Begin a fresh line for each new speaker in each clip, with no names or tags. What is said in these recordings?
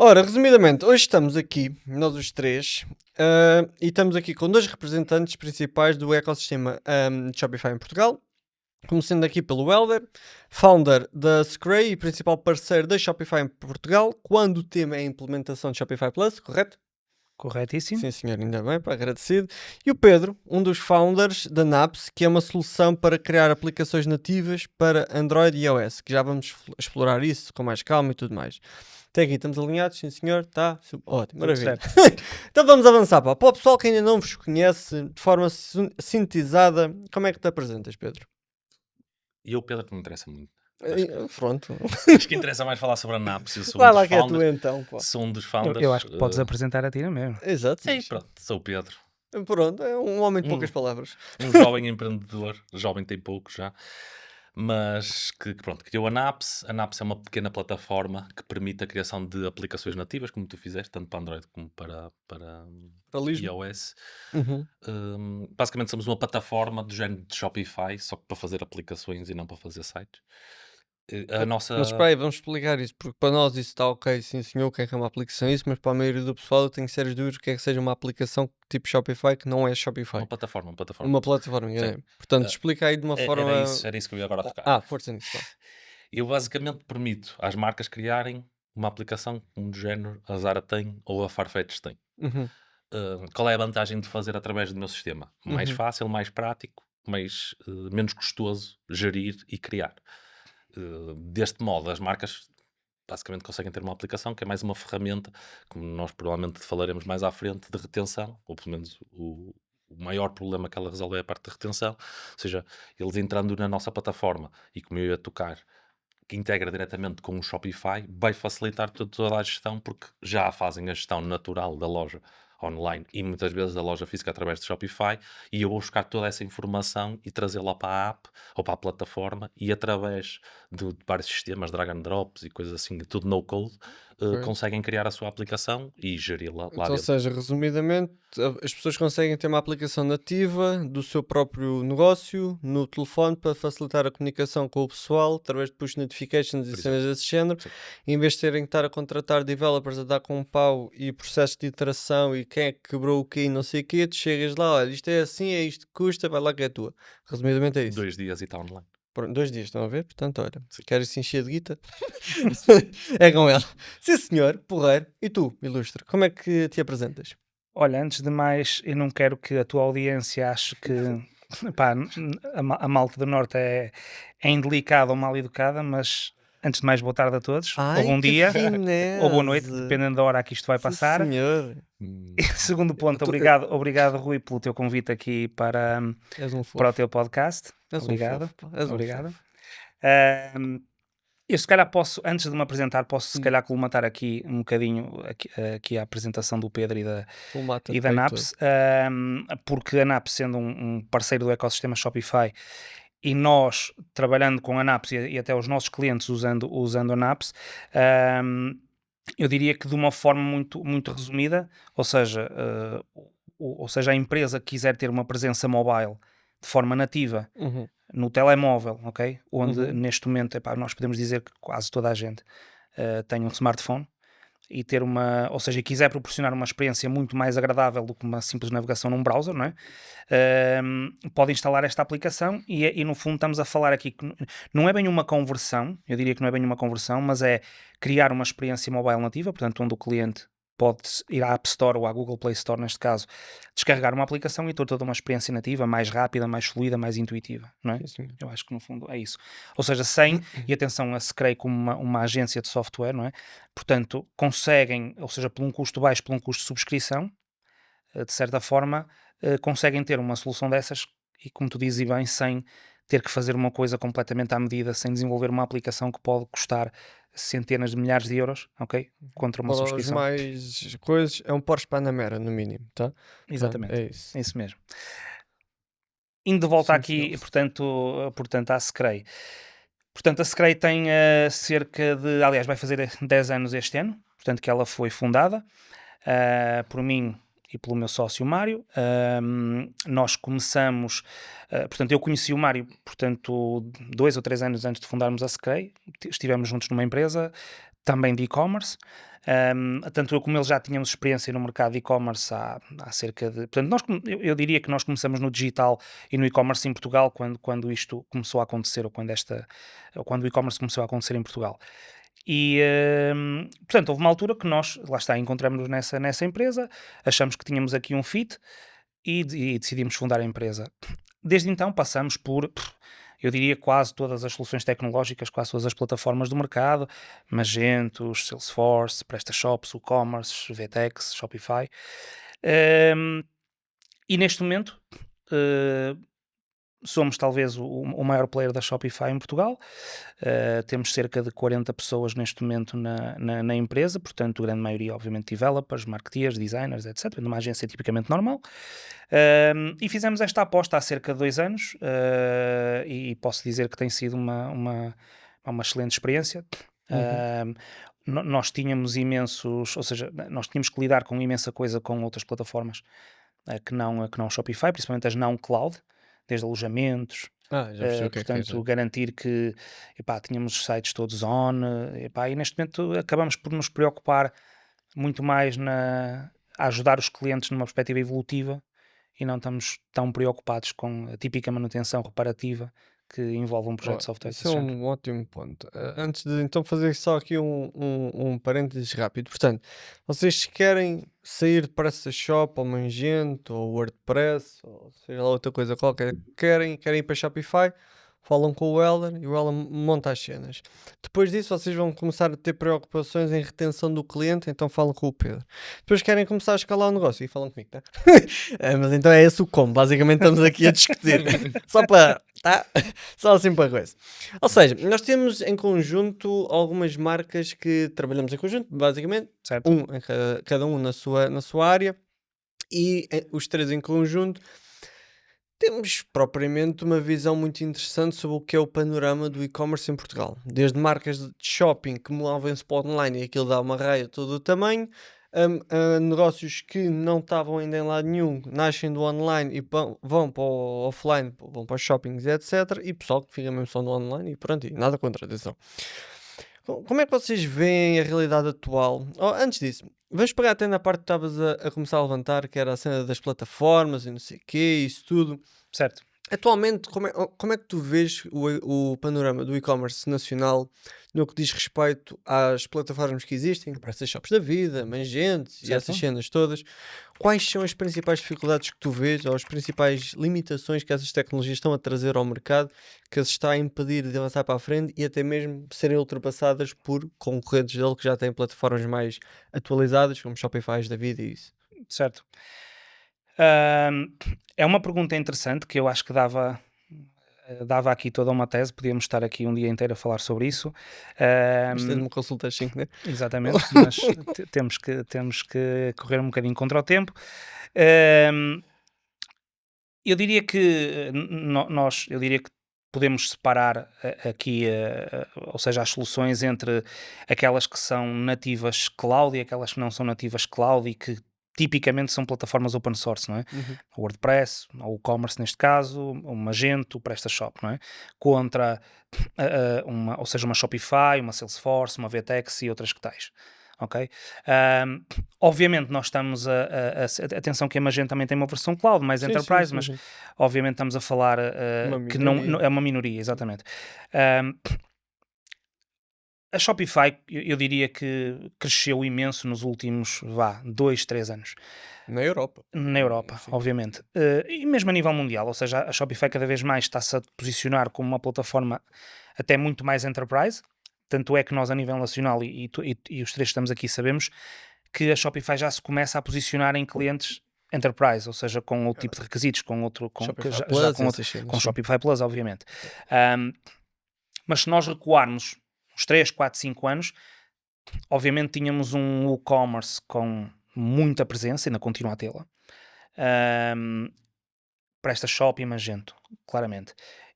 Ora, resumidamente, hoje estamos aqui, nós os três, e estamos aqui com dois representantes principais do ecossistema de Shopify em Portugal. Começando aqui pelo Helder, founder da Scray e principal parceiro da Shopify em Portugal, quando o tema é a implementação de Shopify Plus, correto?
Corretíssimo.
Sim, senhor, ainda bem, para agradecido. E o Pedro, um dos founders da Naps, que é uma solução para criar aplicações nativas para Android e iOS, que já vamos explorar isso com mais calma e tudo mais. Até aqui estamos alinhados, sim senhor, está ótimo,
Tudo
maravilha.
certo.
Então vamos avançar, pá. Para o pessoal que ainda não vos conhece, de forma sintetizada, como é que te apresentas, Pedro?
E o Pedro não me interessa muito. Acho que,
Pronto.
acho que interessa mais falar sobre a Naps. Eu sou
Vai
um dos
lá que é tu
founders.
então, pá.
Sou um dos
Eu
founders.
acho que podes apresentar a ti mesmo.
Exato.
Sim, pronto, sou o Pedro.
Pronto, é um homem de poucas
Hum.
palavras.
Um jovem empreendedor. Jovem tem pouco já. Mas que pronto, criou a Naps. A Naps é uma pequena plataforma que permite a criação de aplicações nativas, como tu fizeste, tanto para Android como para
Para Lisboa.
iOS.
Uhum.
Basicamente somos uma plataforma do género de Shopify, só que para fazer aplicações e não para fazer sites. A nossa...
Mas espera aí, vamos explicar isso, porque para nós isso está ok, sim senhor, o que é uma aplicação isso, mas para a maioria do pessoal eu tenho sérias dúvidas o que é que seja uma aplicação tipo Shopify que não é Shopify.
Uma plataforma, uma plataforma.
Uma plataforma, enganei. Portanto,
Ah,
explica aí de uma forma...
Era isso que eu ia agora tocar.
Força nisso, pá.
Eu basicamente permito às marcas criarem uma aplicação como do género a Zara tem ou a Farfetch tem.
Uhum,
Qual é a vantagem de fazer através do meu sistema? Mais
uhum.
fácil, mais prático, menos custoso gerir e criar. Deste modo, as marcas basicamente conseguem ter uma aplicação que é mais uma ferramenta, como nós provavelmente falaremos mais à frente, de retenção, ou pelo menos o maior problema que ela resolve é a parte de retenção, ou seja, eles entrando na nossa plataforma e como eu ia tocar, que integra diretamente com o Shopify, vai facilitar toda a gestão, porque já fazem a gestão natural da loja online e muitas vezes da loja física através de Shopify, e eu vou buscar toda essa informação e trazê-la para a app ou para a plataforma, e através de vários sistemas, drag and drops e coisas assim, tudo no code,
Ok.
conseguem criar a sua aplicação e geri-la lá
Então, ou
dentro.
seja, resumidamente, as pessoas conseguem ter uma aplicação nativa do seu próprio negócio no telefone para facilitar a comunicação com o pessoal através de push notifications e
Por
cenas
exemplo.
desse género,
Sim.
em vez de terem que estar a contratar developers a dar com um pau e processos de iteração e quem é que quebrou o quê e não sei o quê, tu chegas lá, olha, isto é assim, é isto que custa, vai lá que é tua. Resumidamente é isso.
2 dias e está online.
Pronto, 2 dias, estão a ver? Portanto, olha,
Sim.
queres se encher de guita? É com ela. Sim, senhor, porreiro. E tu, ilustre, como é que te apresentas?
Olha, antes de mais, eu não quero que a tua audiência ache que pá, a malta do Norte é indelicada ou mal educada, mas antes de mais, boa tarde a todos, ou
Ai,
bom
que
dia, ou boa noite,
finese.
dependendo da hora que isto vai
Sim,
passar.
senhor.
E segundo ponto,
Tu
obrigado Rui pelo teu convite aqui para
és um
o
fofo.
teu podcast.
És um
Obrigado,
fofo, pá, és um
obrigado.
fofo.
Ahm, eu se calhar posso, antes de me apresentar, posso se
Hum.
calhar colmatar aqui um bocadinho aqui a apresentação do Pedro
Colmata-te
e da
aí
Naps, porque a Naps sendo um parceiro do ecossistema Shopify e nós trabalhando com a Naps e até os nossos clientes usando a Naps, eu diria que de uma forma muito, muito resumida, ou seja, ou seja, a empresa que quiser ter uma presença mobile de forma nativa
Uhum,
no telemóvel, ok? Onde
uhum.
neste momento, epá, nós podemos dizer que quase toda a gente tem um smartphone e ter ou seja, quiser proporcionar uma experiência muito mais agradável do que uma simples navegação num browser, não é? Pode instalar esta aplicação e no fundo estamos a falar aqui que não é bem uma conversão, eu diria que não é bem uma conversão, mas é criar uma experiência mobile nativa, portanto onde o cliente pode ir à App Store ou à Google Play Store, neste caso, descarregar uma aplicação e ter toda uma experiência nativa, mais rápida, mais fluida, mais intuitiva, não é?
Sim, senhor.
Eu acho que no fundo é isso. Ou seja, sem, e atenção, a Scray como uma agência de software, não é? Portanto, conseguem, ou seja, por um custo baixo, por um custo de subscrição, de certa forma, conseguem ter uma solução dessas e, como tu dizes e bem, sem ter que fazer uma coisa completamente à medida, sem desenvolver uma aplicação que pode custar centenas de milhares de euros, ok? Contra uma
Para os
subscrição.
mais coisas, é um Porsche Panamera, no mínimo, tá? Pronto,
Exatamente,
é isso.
é isso mesmo. Indo de volta
Sim,
aqui,
senhor.
portanto à Scray. Portanto, a Scray tem cerca de, aliás, vai fazer 10 anos este ano, portanto que ela foi fundada por mim e pelo meu sócio Mário. Nós começamos, portanto, eu conheci o Mário, portanto, 2 ou 3 anos antes de fundarmos a Scray. Estivemos juntos numa empresa, também de e-commerce. Tanto eu como ele já tínhamos experiência no mercado de e-commerce há cerca de... Portanto, eu diria que nós começamos no digital e no e-commerce em Portugal quando isto começou a acontecer, ou quando o e-commerce começou a acontecer em Portugal. E, portanto, houve uma altura que nós, lá está, encontramos-nos nessa empresa, achamos que tínhamos aqui um fit e decidimos fundar a empresa. Desde então passamos por, eu diria, quase todas as soluções tecnológicas, quase todas as plataformas do mercado, Magentos, Salesforce, PrestaShops, WooCommerce, VTEX, Shopify. E neste momento somos talvez o maior player da Shopify em Portugal. Temos cerca de 40 pessoas neste momento na empresa, portanto, a grande maioria, obviamente, developers, marketeers, designers, etc. Numa agência tipicamente normal. E fizemos esta aposta há cerca de 2 anos e posso dizer que tem sido uma excelente experiência. Nós tínhamos imensos, ou seja, nós tínhamos que lidar com imensa coisa com outras plataformas que não Shopify, principalmente as não cloud, desde alojamentos,
Já percebi o que é
portanto,
já.
garantir que tínhamos os sites todos on, e neste momento acabamos por nos preocupar muito mais a ajudar os clientes numa perspectiva evolutiva e não estamos tão preocupados com a típica manutenção reparativa que envolve um projeto
Ó,
de software
isso
desse
é
género.
um ótimo ponto. Antes de então fazer só aqui um parênteses rápido. Portanto, vocês querem sair de PrestaShop ou Magento ou WordPress ou seja lá outra coisa qualquer, querem ir para Shopify, falam com o Elder e o Elder monta as cenas. Depois disso, vocês vão começar a ter preocupações em retenção do cliente, então falam com o Pedro. Depois querem começar a escalar o negócio e falam comigo, tá? Mas então é esse o como. Basicamente estamos aqui a discutir. Só para. Tá? Só assim para coisa. Ou seja, nós temos em conjunto algumas marcas que trabalhamos em conjunto, basicamente,
Certo?
cada um na sua área, e os três em conjunto temos propriamente uma visão muito interessante sobre o que é o panorama do e-commerce em Portugal. Desde marcas de shopping que movem-se para o online e aquilo dá uma raia todo o tamanho, a negócios que não estavam ainda em lado nenhum, nascem do online e vão para o offline, vão para os shoppings, etc. E pessoal que fica mesmo só no online e pronto, e nada contra, atenção. Como é que vocês veem a realidade atual? Oh, antes disso, vamos pegar até na parte que estavas a começar a levantar, que era a cena das plataformas e não sei o quê, isso tudo.
Certo.
Atualmente, como é que tu vês o panorama do e-commerce nacional no que diz respeito às plataformas que existem, para essas shops da vida, Magento e
Certo.
essas cenas todas? Quais são as principais dificuldades que tu vês ou as principais limitações que essas tecnologias estão a trazer ao mercado que as está a impedir de avançar para a frente e até mesmo serem ultrapassadas por concorrentes dele que já têm plataformas mais atualizadas, como Shopify da vida e isso?
Certo. É uma pergunta interessante que eu acho que dava aqui toda uma tese, podíamos estar aqui um dia inteiro a falar sobre isso.
Isto é uma consulta às 5, né?
Exatamente, mas temos que correr um bocadinho contra o tempo. Ahm, eu diria que eu diria que podemos separar aqui, ou seja, as soluções entre aquelas que são nativas cloud e aquelas que não são nativas cloud e que tipicamente são plataformas open source, não é?
Uhum.
O WordPress, ou o e-commerce neste caso, o Magento, o PrestaShop, não é? Contra ou seja, uma Shopify, uma Salesforce, uma VTEX e outras que tais. Ok? Obviamente nós estamos atenção que a Magento também tem uma versão cloud, mais
Sim,
enterprise,
sim,
mas
sim.
obviamente estamos a falar
Uma
que não,
minoria.
é uma minoria, exatamente. A Shopify, eu diria que cresceu imenso nos últimos, 2, 3 anos.
Na Europa.
Na Europa,
Sim.
obviamente. E mesmo a nível mundial, ou seja, a Shopify cada vez mais está-se a posicionar como uma plataforma até muito mais enterprise. Tanto é que nós, a nível nacional, e os três que estamos aqui, sabemos que a Shopify já se começa a posicionar em clientes enterprise, ou seja, com outro tipo de requisitos,
Shopify
já
Plus,
com
essas cenas,
com
sim.
Shopify Plus, obviamente. Mas se nós recuarmos uns 3, 4, 5 anos, obviamente tínhamos um e-commerce com muita presença, ainda continua a tê-la. PrestaShop e Magento, claramente.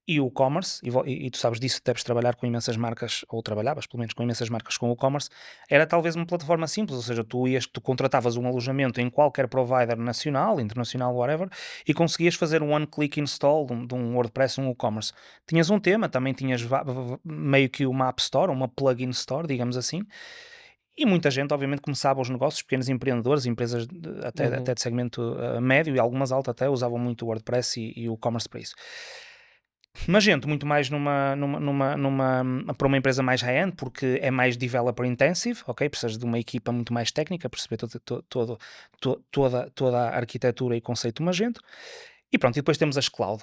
E o e-commerce, e tu sabes disso, deves trabalhar com imensas marcas, ou trabalhavas pelo menos com imensas marcas com o e-commerce, era talvez uma plataforma simples, ou seja, tu contratavas um alojamento em qualquer provider nacional, internacional, whatever, e conseguias fazer um one-click install de um WordPress, um e-commerce. Tinhas um tema, também tinhas meio que uma App Store, uma plugin store, digamos assim, e muita gente, obviamente, começava os negócios, pequenos empreendedores, empresas até de segmento médio e algumas altas até usavam muito o WordPress e o e-commerce para isso. Mas gente, muito mais para uma empresa mais high-end, porque é mais developer intensive, ok? Precisas de uma equipa muito mais técnica, perceber toda a arquitetura e conceito Magento. E pronto, e depois temos as cloud.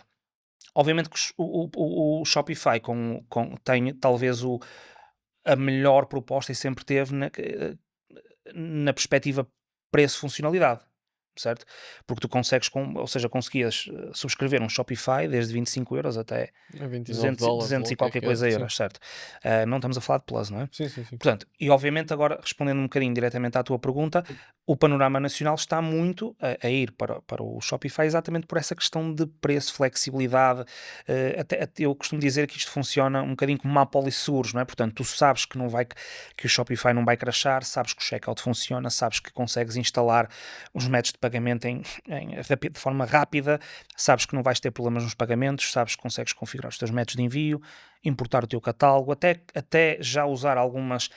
Obviamente que o Shopify tem talvez a melhor proposta e sempre teve na perspectiva preço-funcionalidade, certo? Porque tu consegues, ou seja, conseguias subscrever um Shopify desde 25 € até
A 29
200,
dólares,
200
ou
e
o que é
qualquer
que é.
coisa
Sim,
euros, certo? Não estamos a falar de Plus, não é?
sim, sim.
Portanto, e obviamente agora, respondendo um bocadinho diretamente à tua pergunta, o panorama nacional está muito a ir para o Shopify exatamente por essa questão de preço, flexibilidade. Até eu costumo dizer que isto funciona um bocadinho como uma pólice de seguros, não é? Portanto, tu sabes que o Shopify não vai crashar, sabes que o checkout funciona, sabes que consegues instalar os métodos de pagamento de forma rápida, sabes que não vais ter problemas nos pagamentos, sabes que consegues configurar os teus métodos de envio, importar o teu catálogo, até já usar algumas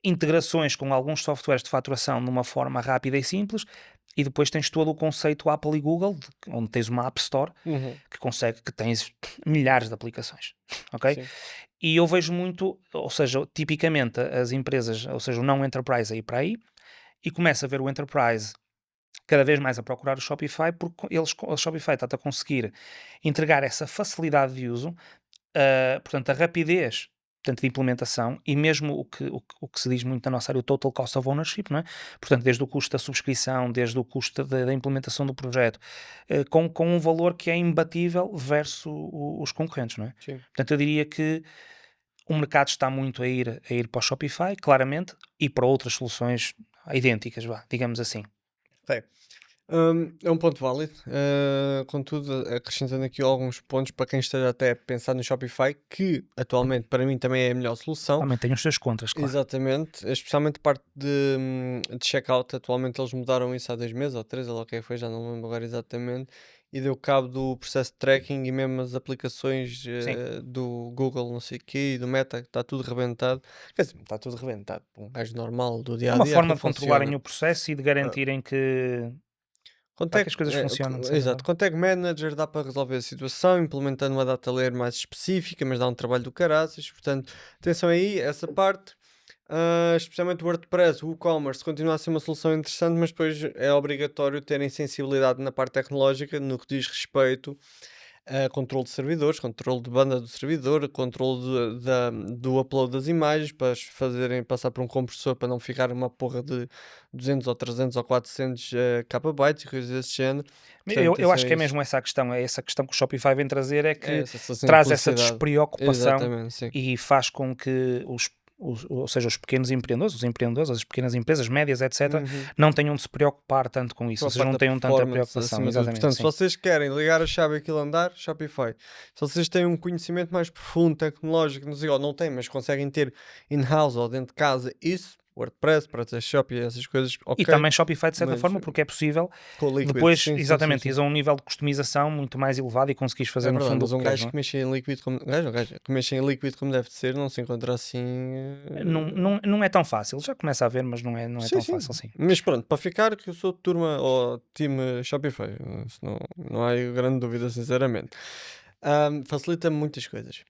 integrações com alguns softwares de faturação de uma forma rápida e simples, e depois tens todo o conceito Apple e Google, onde tens uma App Store que tens milhares de aplicações, ok?
Sim.
E eu vejo muito, ou seja, tipicamente as empresas, ou seja, o não enterprise a ir para aí, e começa a ver o enterprise cada vez mais a procurar o Shopify, porque o Shopify está a conseguir entregar essa facilidade de uso, portanto, a rapidez, portanto, de implementação, e mesmo o que se diz muito na nossa área, o total cost of ownership, não é? Portanto, desde o custo da subscrição, desde o custo da implementação do projeto, com um valor que é imbatível versus os concorrentes, não é?
Sim.
Portanto, eu diria que o mercado está muito a ir para o Shopify, claramente, e para outras soluções idênticas, digamos assim.
Ok. É um ponto válido. Contudo, acrescentando aqui alguns pontos para quem esteja até a pensar no Shopify, que atualmente para mim também é a melhor solução.
Também tem os seus contras, claro.
Exatamente, especialmente parte de checkout. Atualmente eles mudaram isso há 2 meses ou 3, ou lá o que é que foi, já não lembro agora exatamente. E deu cabo do processo de tracking e mesmo as aplicações
Sim.
do Google, não sei o quê, e do Meta, está tudo rebentado. Quer dizer, está tudo rebentado. Um gajo normal do dia
É
a
uma
dia,
forma
aquilo
de controlarem
funciona.
o processo e de garantirem que as coisas funcionam, de certa
Exato,
forma.
com Tag Manager dá para resolver a situação, implementando uma data layer mais específica, mas dá um trabalho do caraças, portanto, atenção aí, essa parte. Especialmente o WordPress, o e-commerce continua a ser uma solução interessante, mas depois é obrigatório terem sensibilidade na parte tecnológica no que diz respeito a controle de servidores, controle de banda do servidor, controle do upload das imagens para as fazerem passar por um compressor para não ficar uma porra de 200 ou 300 ou 400 kbytes e coisas desse género.
Eu,
Portanto,
eu
isso
acho
é
que é
isso.
mesmo essa a questão, é essa questão que o Shopify vem trazer, é
É
que
essa
traz essa
simplicidade.
despreocupação
Exatamente, sim.
e faz com que ou seja, os pequenos empreendedores, as pequenas empresas, médias, etc.,
Uhum.
não tenham de se preocupar tanto com isso,
Com
ou
a
seja,
parte
não
da
tenham tanta
performance
preocupação,
acima de tudo.
exatamente,
Portanto, se
sim.
vocês querem ligar a chave e aquilo andar, Shopify. Se vocês têm um conhecimento mais profundo, tecnológico, não sei, ou não têm, mas conseguem ter in-house ou dentro de casa, isso, WordPress, PrestaShop e essas coisas,
E
ok.
também Shopify, de certa
Mas
forma, porque é possível
com o Liquid,
depois,
sim, sim, sim,
exatamente,
sim.
ires a um nível de customização muito mais elevado e conseguires fazer
É
no
verdade,
fundo o
mas
que
um
queres,
gajo
não
que
é?
mexe em Liquid como. Um gajo que mexe em Liquid como deve de ser, não se encontra assim.
Não é tão fácil, já começa a ver, mas não é
Sim,
tão
sim.
fácil assim.
Mas pronto, para ficar, que eu sou de turma ou time Shopify. Isso não há grande dúvida, sinceramente. Facilita-me muitas coisas.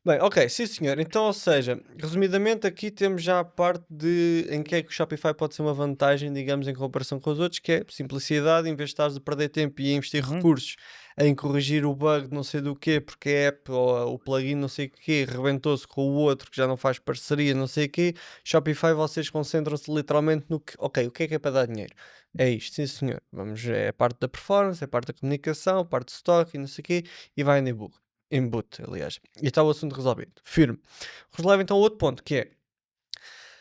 Bem, ok, sim senhor. Então, ou seja, resumidamente, aqui temos já a parte de em que é que o Shopify pode ser uma vantagem, digamos, em comparação com os outros, que é simplicidade, em vez de estares a perder tempo e a investir
Uhum.
recursos em corrigir o bug de não sei do quê, porque a app ou o plugin não sei o quê rebentou-se com o outro que já não faz parceria, não sei o quê. Shopify, vocês concentram-se literalmente no que, ok, o que é para dar dinheiro? É isto, sim senhor. Vamos, é a parte da performance, é a parte da comunicação, a parte de stock e não sei o quê, e vai em debug. Input, aliás. E está o assunto resolvido. Firme. Releva então a outro ponto, que é,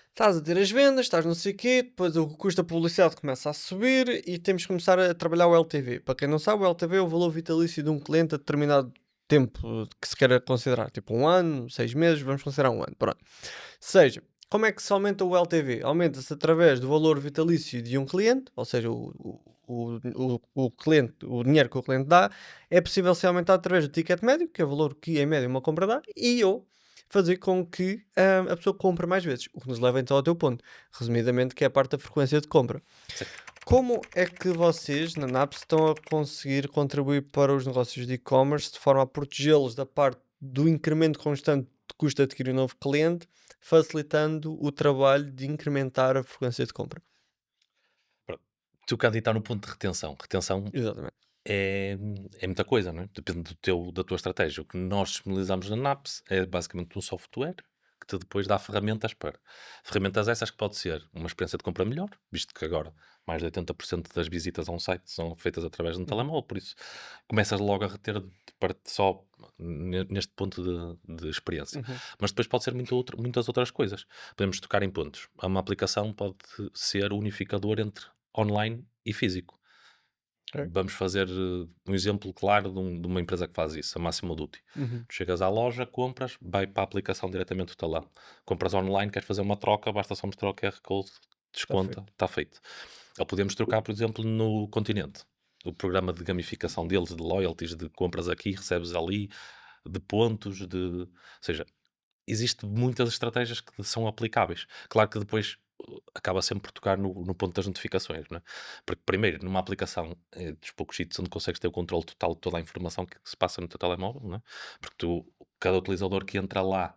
estás a ter as vendas, estás não sei o quê, depois o custo da publicidade começa a subir e temos que começar a trabalhar o LTV. Para quem não sabe, o LTV é o valor vitalício de um cliente a determinado tempo que se queira considerar, tipo 1 ano, 6 meses, vamos considerar 1 ano, pronto. Seja, como é que se aumenta o LTV? Aumenta-se através do valor vitalício de um cliente, ou seja, o cliente, o dinheiro que o cliente dá, é possível ser aumentado através do ticket médio, que é o valor que em média uma compra dá, e ou fazer com que a pessoa compre mais vezes, o que nos leva então ao teu ponto, resumidamente, que é a parte da frequência de compra.
Sim.
Como é que vocês, na NAPS, estão a conseguir contribuir para os negócios de e-commerce de forma a protegê-los da parte do incremento constante de custo de adquirir um novo cliente, facilitando o trabalho de incrementar a frequência de compra?
Pronto. Tu cá está no ponto de retenção. Retenção
Exatamente.
é, é muita coisa, não é? Depende da tua estratégia. O que nós disponibilizamos na NAPS é basicamente um software que te depois dá ferramentas para. Ferramentas essas que pode ser uma experiência de compra melhor, visto que agora mais de 80% das visitas a um site são feitas através de um telemóvel, por isso começas logo a reter de parte só neste ponto de experiência.
Uhum.
Mas depois pode ser muitas outras coisas. Podemos tocar em pontos. Uma aplicação pode ser unificador entre online e físico.
Ok.
Vamos fazer um exemplo claro de uma empresa que faz isso, a Máximo Duty.
Uhum.
Tu chegas à loja, compras, vai para a aplicação diretamente do talão. Compras online, queres fazer uma troca, basta só mostrar o QR Code, desconta, está feito. Ou podemos trocar, por exemplo, no Continente. O programa de gamificação deles, de loyalties, de compras aqui, recebes ali, de pontos, ou seja, existem muitas estratégias que são aplicáveis. Claro que depois acaba sempre por tocar no ponto das notificações, não é? Porque primeiro, numa aplicação dos poucos sítios onde consegues ter o controle total de toda a informação que se passa no teu telemóvel, não é? Porque cada utilizador que entra lá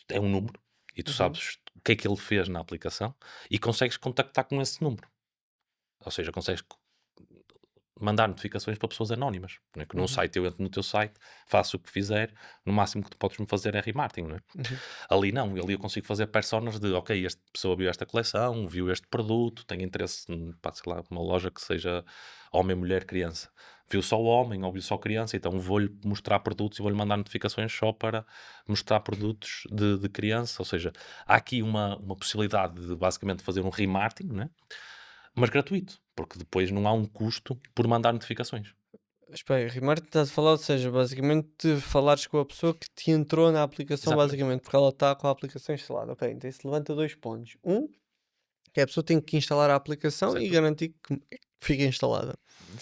é um número e tu
Uhum.
sabes o que é que ele fez na aplicação e consegues contactar com esse número. Ou seja, consegues mandar notificações para pessoas anónimas. Não é? Que num
Uhum.
site, eu entro no teu site, faço o que fizer, no máximo que tu podes-me fazer é remarketing, não é?
Uhum.
Ali não, ali eu consigo fazer personas de, ok, esta pessoa viu esta coleção, viu este produto, tem interesse, pá, sei lá, uma loja que seja homem, mulher, criança. Viu só homem ou viu só criança, então vou-lhe mostrar produtos e vou-lhe mandar notificações só para mostrar produtos de criança. Ou seja, há aqui uma possibilidade de basicamente fazer um remarketing, não é? Mas gratuito, porque depois não há um custo por mandar notificações.
Espera aí, remarketing estás a falar, ou seja, basicamente falares com a pessoa que te entrou na aplicação,
Exatamente.
basicamente, porque ela está com a aplicação instalada. Ok, então isso levanta 2 pontos. Que a pessoa tem que instalar a aplicação e
Certo?
garantir que fica instalada.
Uhum.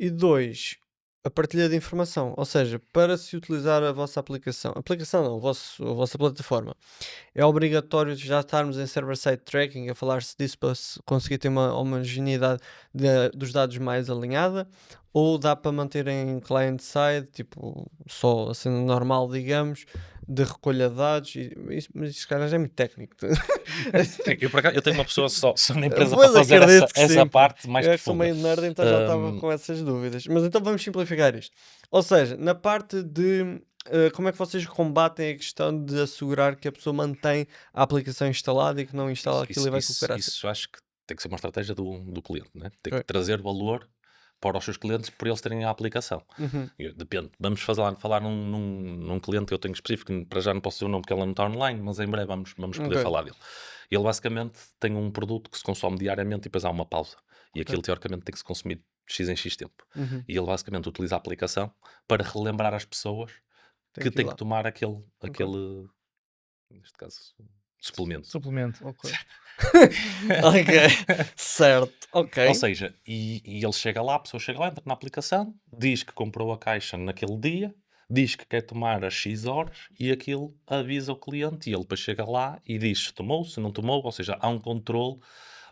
E dois, a partilha de informação. Ou seja, para se utilizar a vossa aplicação não, a vossa plataforma, é obrigatório já estarmos em server-side tracking, a falar-se disso para se conseguir ter uma homogeneidade dos dados mais alinhada, ou dá para manter em client-side, tipo, só a cena normal, digamos, de recolha de dados, mas isso, cara, já é muito técnico.
Sim, eu, por acaso, eu tenho uma pessoa só na empresa para
Pois
fazer
acredito que
essa
sim, pá.
parte mais
Eu é que sou
profunda.
meio nerd, então já estava
Hum,
com essas dúvidas. Mas então vamos simplificar isto. Ou seja, na parte de como é que vocês combatem a questão de assegurar que a pessoa mantém a aplicação instalada e que não instala aquilo e vai com o caraças?
isso acho que tem que ser uma estratégia do cliente, né? Tem que
Ok.
trazer valor para os seus clientes por eles terem a aplicação.
Uhum.
Depende. Vamos falar num cliente que eu tenho específico, que para já não posso dizer o nome porque ele não está online, mas em breve vamos poder
Ok.
falar dele. Ele basicamente tem um produto que se consome diariamente e depois há uma pausa. E
Ok.
aquilo teoricamente tem que se consumir de X em X tempo.
Uhum.
E ele basicamente utiliza a aplicação para relembrar as pessoas
Tem
que
que ir
têm que
lá.
tomar
Ok.
neste caso, suplemento.
Suplemento.
Ok. Ok. Certo. Ok.
Ou seja, e ele chega lá, a pessoa chega lá, entra na aplicação, diz que comprou a caixa naquele dia, diz que quer tomar às X horas e aquilo avisa o cliente e ele depois chega lá e diz se tomou, se não tomou, ou seja, há um controle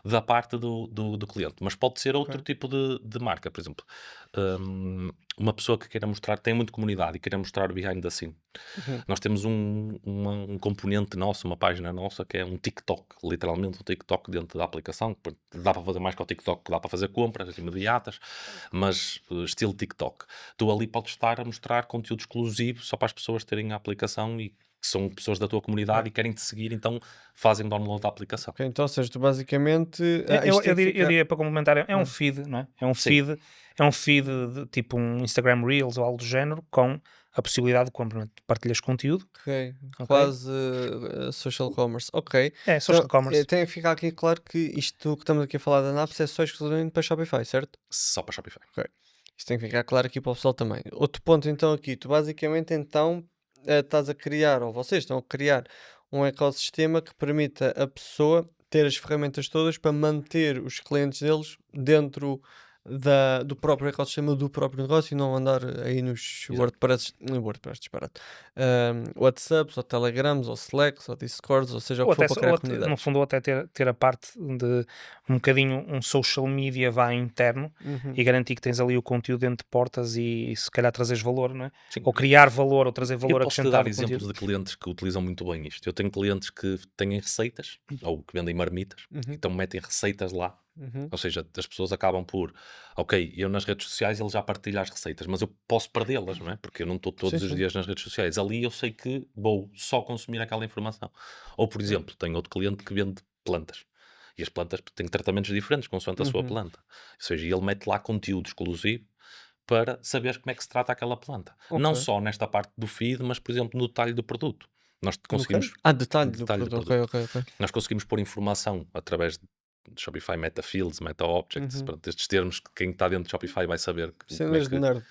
da parte do cliente. Mas pode ser outro
Ok.
tipo de marca, por exemplo. Uma pessoa que queira mostrar, tem muito comunidade e queira mostrar behind the scene.
Uhum.
Nós temos um componente nosso, uma página nossa, que é um TikTok, literalmente um TikTok dentro da aplicação. Dá para fazer mais que o TikTok, dá para fazer compras imediatas, mas estilo TikTok. Tu ali podes estar a mostrar conteúdo exclusivo só para as pessoas terem a aplicação e que são pessoas da tua comunidade
Ok.
e querem te seguir, então fazem download da aplicação.
Ok, então, ou seja, tu basicamente.
Eu,
Isto tem
eu
que
diria, eu
ficar.
diria, para complementar, é um
Ah,
feed, não é?
Sim,
É um feed de tipo um Instagram Reels ou algo do género, com a possibilidade de compra, não é? Partilhas conteúdo,
ok.
ok?
Quase social commerce. Ok.
É,
Então,
social commerce.
tem que ficar aqui claro que isto que estamos aqui a falar da NAPS é só exclusivamente para Shopify, certo?
só para Shopify.
Ok. Isso tem que ficar claro aqui para o pessoal também. Outro ponto então aqui, tu basicamente então estás a criar, ou vocês estão a criar um ecossistema que permita a pessoa ter as ferramentas todas para manter os clientes deles dentro do próprio ecossistema do próprio negócio e não andar aí nos
Exato.
WordPress, disparate, WhatsApps, ou Telegrams, ou Slacks, ou Discords, ou seja o
Ou
que for
até,
para
ou
criar
até- no
comunidades.
fundo, ou até ter a parte de um bocadinho um social media vá interno
Uhum.
e garantir que tens ali o conteúdo dentro de portas e se calhar trazeres valor, não é?
Sim,
Ou criar valor, ou trazer
eu
valor
posso-te dar
acrescentado ao
exemplos
conteúdo.
de clientes que utilizam muito bem isto. Eu tenho clientes que têm receitas, ou que vendem marmitas,
Uhum.
então metem receitas lá.
Uhum.
Ou seja, as pessoas acabam por, ok, eu nas redes sociais ele já partilha as receitas, mas eu posso perdê-las, não é? Porque eu não estou
Sim,
todos os
sim.
dias nas redes sociais. Ali eu sei que vou só consumir aquela informação. Ou, por exemplo, tenho outro cliente que vende plantas. E as plantas têm tratamentos diferentes consoante a sua
Uhum.
planta. Ou seja, ele mete lá conteúdo exclusivo para saber como é que se trata aquela planta. Não
Ok.
só nesta parte do feed, mas, por exemplo, no detalhe do produto. Nós
No quê?
conseguimos,
Detalhe do
detalhe do
produto. Ok,
produto.
ok, ok.
Nós conseguimos pôr informação através de Shopify Meta Fields, Meta Objects,
Uhum.
pronto, estes termos que quem está dentro de Shopify vai saber
Cenas de nerd.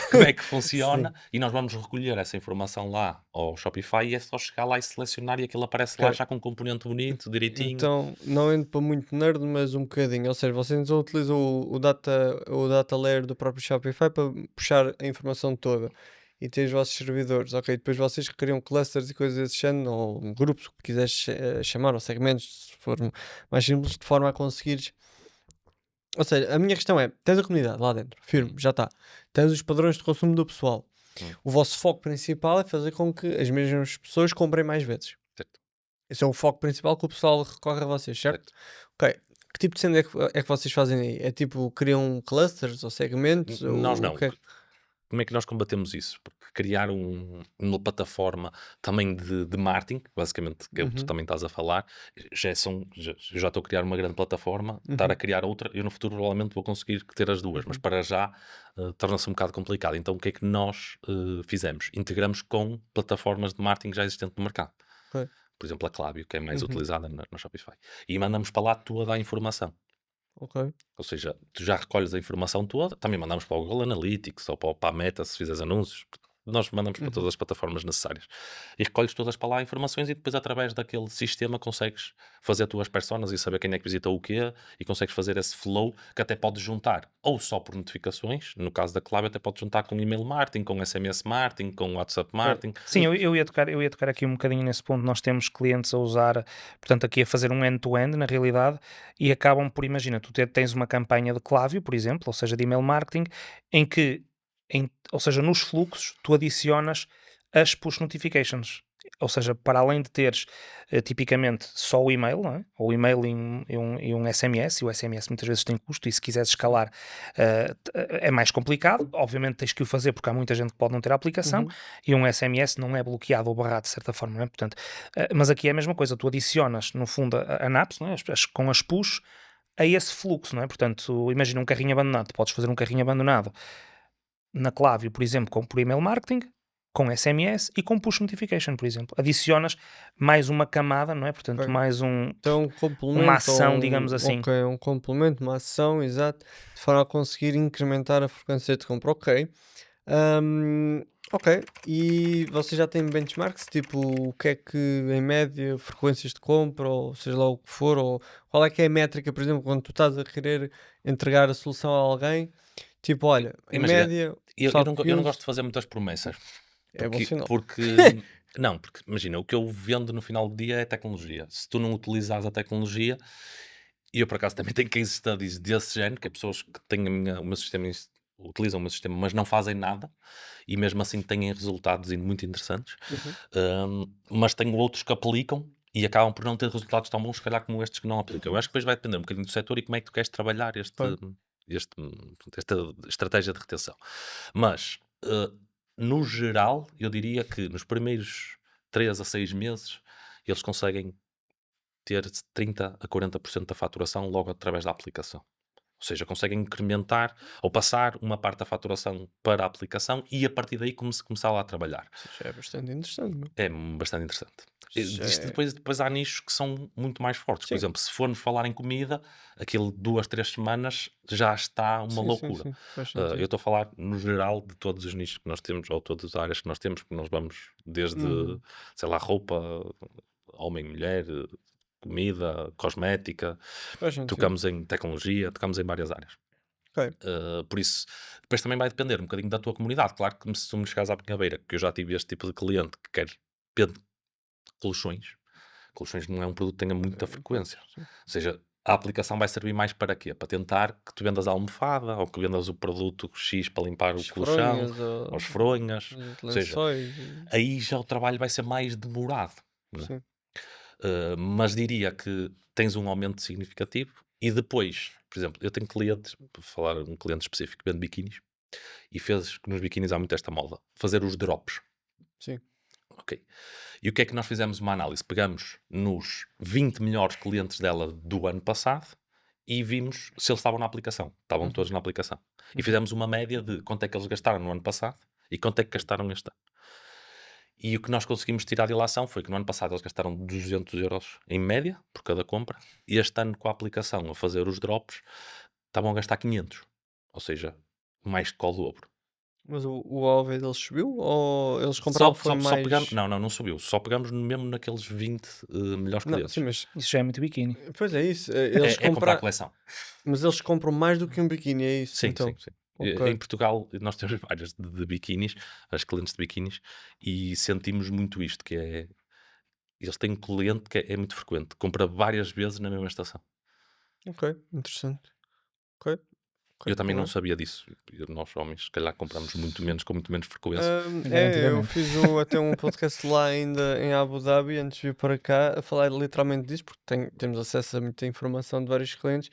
como é que
Sim.
funciona e nós vamos recolher essa informação lá ao Shopify e é só chegar lá e selecionar e aquilo aparece lá
Ok.
já com um componente bonito, direitinho.
Então, não indo para muito nerd, mas um bocadinho. Ou seja, vocês então utilizam o data layer do próprio Shopify para puxar a informação toda e ter os vossos servidores. Ok, depois vocês criam clusters e coisas desse género, ou grupos, o que quiseres chamar, ou segmentos, se for mais simples, de forma a conseguires. Ou seja, a minha questão é: tens a comunidade lá dentro, firme,
Hum,
já está. Tens os padrões de consumo do pessoal.
hum,
O vosso foco principal é fazer com que as mesmas pessoas comprem mais vezes.
certo,
Esse é o foco principal que o pessoal recorre a vocês, certo?
certo.
Ok. Que tipo de cena é que vocês fazem aí? É tipo, criam clusters ou segmentos?
Nós
Ou o
não.
que é?
Como é que nós combatemos isso? Porque criar uma plataforma também de marketing, basicamente, que é o que tu
Uhum,
também estás a falar, eu já estou a criar uma grande plataforma, estar a
uhum,
criar outra, eu no futuro provavelmente vou conseguir ter as duas, mas
uhum.
para já torna-se um bocado complicado. Então o que é que nós fizemos? Integramos com plataformas de marketing já existentes no mercado.
Ok.
Por exemplo, a Klaviyo, que é mais
Uhum,
utilizada na Shopify. E mandamos para lá toda a informação.
ok.
Ou seja, tu já recolhes a informação toda, também mandamos para o Google Analytics ou para a Meta se fizeres anúncios. Nós mandamos para
Uhum,
todas as plataformas necessárias e recolhes todas para lá informações e depois através daquele sistema consegues fazer as tuas personas e saber quem é que visitou o quê e consegues fazer esse flow que até podes juntar ou só por notificações, no caso da Clave até podes juntar com email marketing, com SMS marketing, com WhatsApp
ok.
marketing.
Sim, eu ia tocar aqui um bocadinho nesse ponto. Nós temos clientes a usar, portanto, aqui a fazer um end-to-end, na realidade, e acabam por, imagina, tens uma campanha de Klaviyo, por exemplo, ou seja, de email marketing, em que, ou seja, nos fluxos, tu adicionas as push notifications. Ou seja, para além de teres tipicamente só o e-mail, não é? Ou o e-mail e um SMS, e o SMS muitas vezes tem custo, e se quiseres
Sim.
escalar é mais complicado. Obviamente tens que o fazer porque há muita gente que pode não ter a aplicação,
Uhum,
e um SMS não é bloqueado ou barrado de certa forma, não é? Portanto, mas aqui é a mesma coisa, tu adicionas no fundo a NAPS, não é? Com as push a esse fluxo, não é? Portanto, imagina um carrinho abandonado, tu podes fazer um carrinho abandonado na Klaviyo, por exemplo, por email marketing, com SMS e com push notification, por exemplo. Adicionas mais uma camada, não é? Portanto,
ok.
mais
Então, um
uma
complemento
ação, digamos assim.
ok, um complemento, uma ação, exato, de forma a conseguir incrementar a frequência de compra. Ok. Hum, ok. E vocês já têm benchmarks? Tipo, o que é que, em média, frequências de compra, ou seja lá o que for, ou qual é que é a métrica, por exemplo, quando tu estás a querer entregar a solução a alguém? Tipo, olha, em
Imagina,
média, o
eu
pessoal
não,
que
eu não gosto
use
de fazer muitas promessas.
é bom sinal.
Não, porque imagina, o que eu vendo no final do dia é tecnologia. Se tu não utilizares a tecnologia, e eu por acaso também tenho case studies desse género, que é pessoas que têm o meu sistema, utilizam o meu sistema, mas não fazem nada, e mesmo assim têm resultados muito interessantes.
Uhum,
Mas tenho outros que aplicam e acabam por não ter resultados tão bons, se calhar, como estes que não aplicam. Eu acho que depois vai depender um bocadinho do setor e como é que tu queres trabalhar
claro.
esta estratégia de retenção. Mas, no geral, eu diria que nos primeiros 3 a 6 meses eles conseguem ter 30 a 40% da faturação logo através da aplicação. Ou seja, conseguem incrementar ou passar uma parte da faturação para a aplicação e a partir daí começar lá a trabalhar.
Isso já é bastante interessante, meu.
É bastante interessante.
Isso já
Isto
é...
depois há nichos que são muito mais fortes. Por
Sim,
exemplo, se formos falar em comida, aquilo 2, 3 semanas já está uma
sim, sim,
loucura.
sim. Faz
Eu
sentido.
estou a falar no geral de todos os nichos que nós temos, ou todas as áreas que nós temos, porque nós vamos desde,
Uhum.
sei lá, roupa, homem, mulher, comida, cosmética,
Faz sentido.
tocamos em tecnologia, tocamos em várias áreas.
Ok.
Por isso, depois também vai depender um bocadinho da tua comunidade. Claro que se tu me chegares à minha beira, que eu já tive este tipo de cliente que quer colchões. Colchões não é um produto que tenha muita frequência.
Sim.
Ou seja, a aplicação vai servir mais para quê? Para tentar que tu vendas a almofada ou que vendas o produto X para limpar o
As
colchão,
fronhas,
ou as fronhas.
os
Ou seja,
lençóis.
aí já o trabalho vai ser mais demorado. Não é?
Sim.
Mas diria que tens um aumento significativo e depois, por exemplo, eu tenho clientes, para falar um cliente específico que vende biquinis e fez que nos biquinis há muito esta moda, fazer os drops.
Sim.
Ok. E o que é que nós fizemos uma análise? Pegamos nos 20 melhores clientes dela do ano passado e vimos se eles estavam na aplicação. Estavam
Uhum.
todos na aplicação. E
Uhum.
fizemos uma média de quanto é que eles gastaram no ano passado e quanto é que gastaram este ano. E o que nós conseguimos tirar de ilação foi que no ano passado eles gastaram 200 euros em média por cada compra e este ano com a aplicação a fazer os drops estavam a gastar 500. Ou seja, mais que o dobro.
Mas o AOV deles subiu ou eles compraram
Só,
foi
só pegamos,
mais...
não subiu. Só pegamos mesmo naqueles 20 melhores
Não,
clientes.
sim, mas...
Isso já é muito biquíni.
Pois é isso. Eles
É comprar a
compram...
coleção.
Mas eles compram mais do que um biquíni, é isso?
Sim,
Então.
sim, sim.
Ok.
Em Portugal nós temos várias de biquinis, as clientes de biquinis, e sentimos muito isto, que é... Eles têm um cliente que é muito frequente, compra várias vezes na mesma estação.
Ok. Interessante. Ok.
Eu
Ok.
também não
Porra.
sabia disso. Nós homens, se calhar, compramos muito menos, com muito menos frequência.
Eu
Antigamente.
fiz até um podcast lá ainda em Abu Dhabi antes de vir para cá a falar literalmente disso, porque temos acesso a muita informação de vários clientes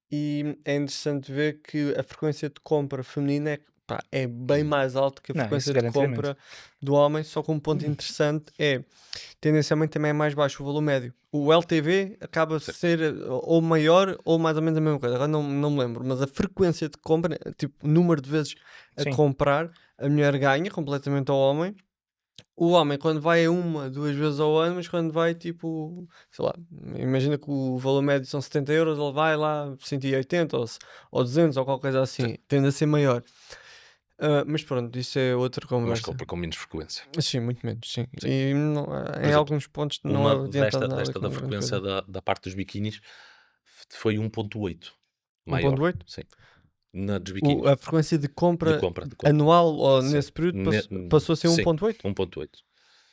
e é interessante ver que a frequência de compra feminina pá, é bem mais alta que a
Não, isso
frequência de
garantidamente.
compra do homem, só que um ponto interessante é tendencialmente também é mais baixo o valor médio. O LTV acaba a
Certo.
ser ou maior ou mais ou menos a mesma coisa. Agora não me lembro, mas a frequência de compra, tipo, o número de vezes a
Sim.
comprar, a mulher ganha completamente ao homem. O homem, quando vai a 1, 2 vezes ao ano, mas quando vai tipo, sei lá, imagina que o valor médio são 70 euros, ele vai lá 180 ou 200 ou qualquer coisa
Sim.
assim, tende a ser maior. Mas pronto, isso é outra
Mas
conversa.
compra com menos frequência.
Sim, muito menos, sim.
Sim.
E em
exemplo,
alguns pontos não
Uma
adianta nada
desta
com
da
uma grande
frequência
coisa.
da parte dos biquinis foi 1.8 maior.
1.8?
Sim. Na dos biquinis.
A frequência de
De
compra
compra.
anual ou
Sim.
nesse período passou a ser
Sim,
1.8?
1.8.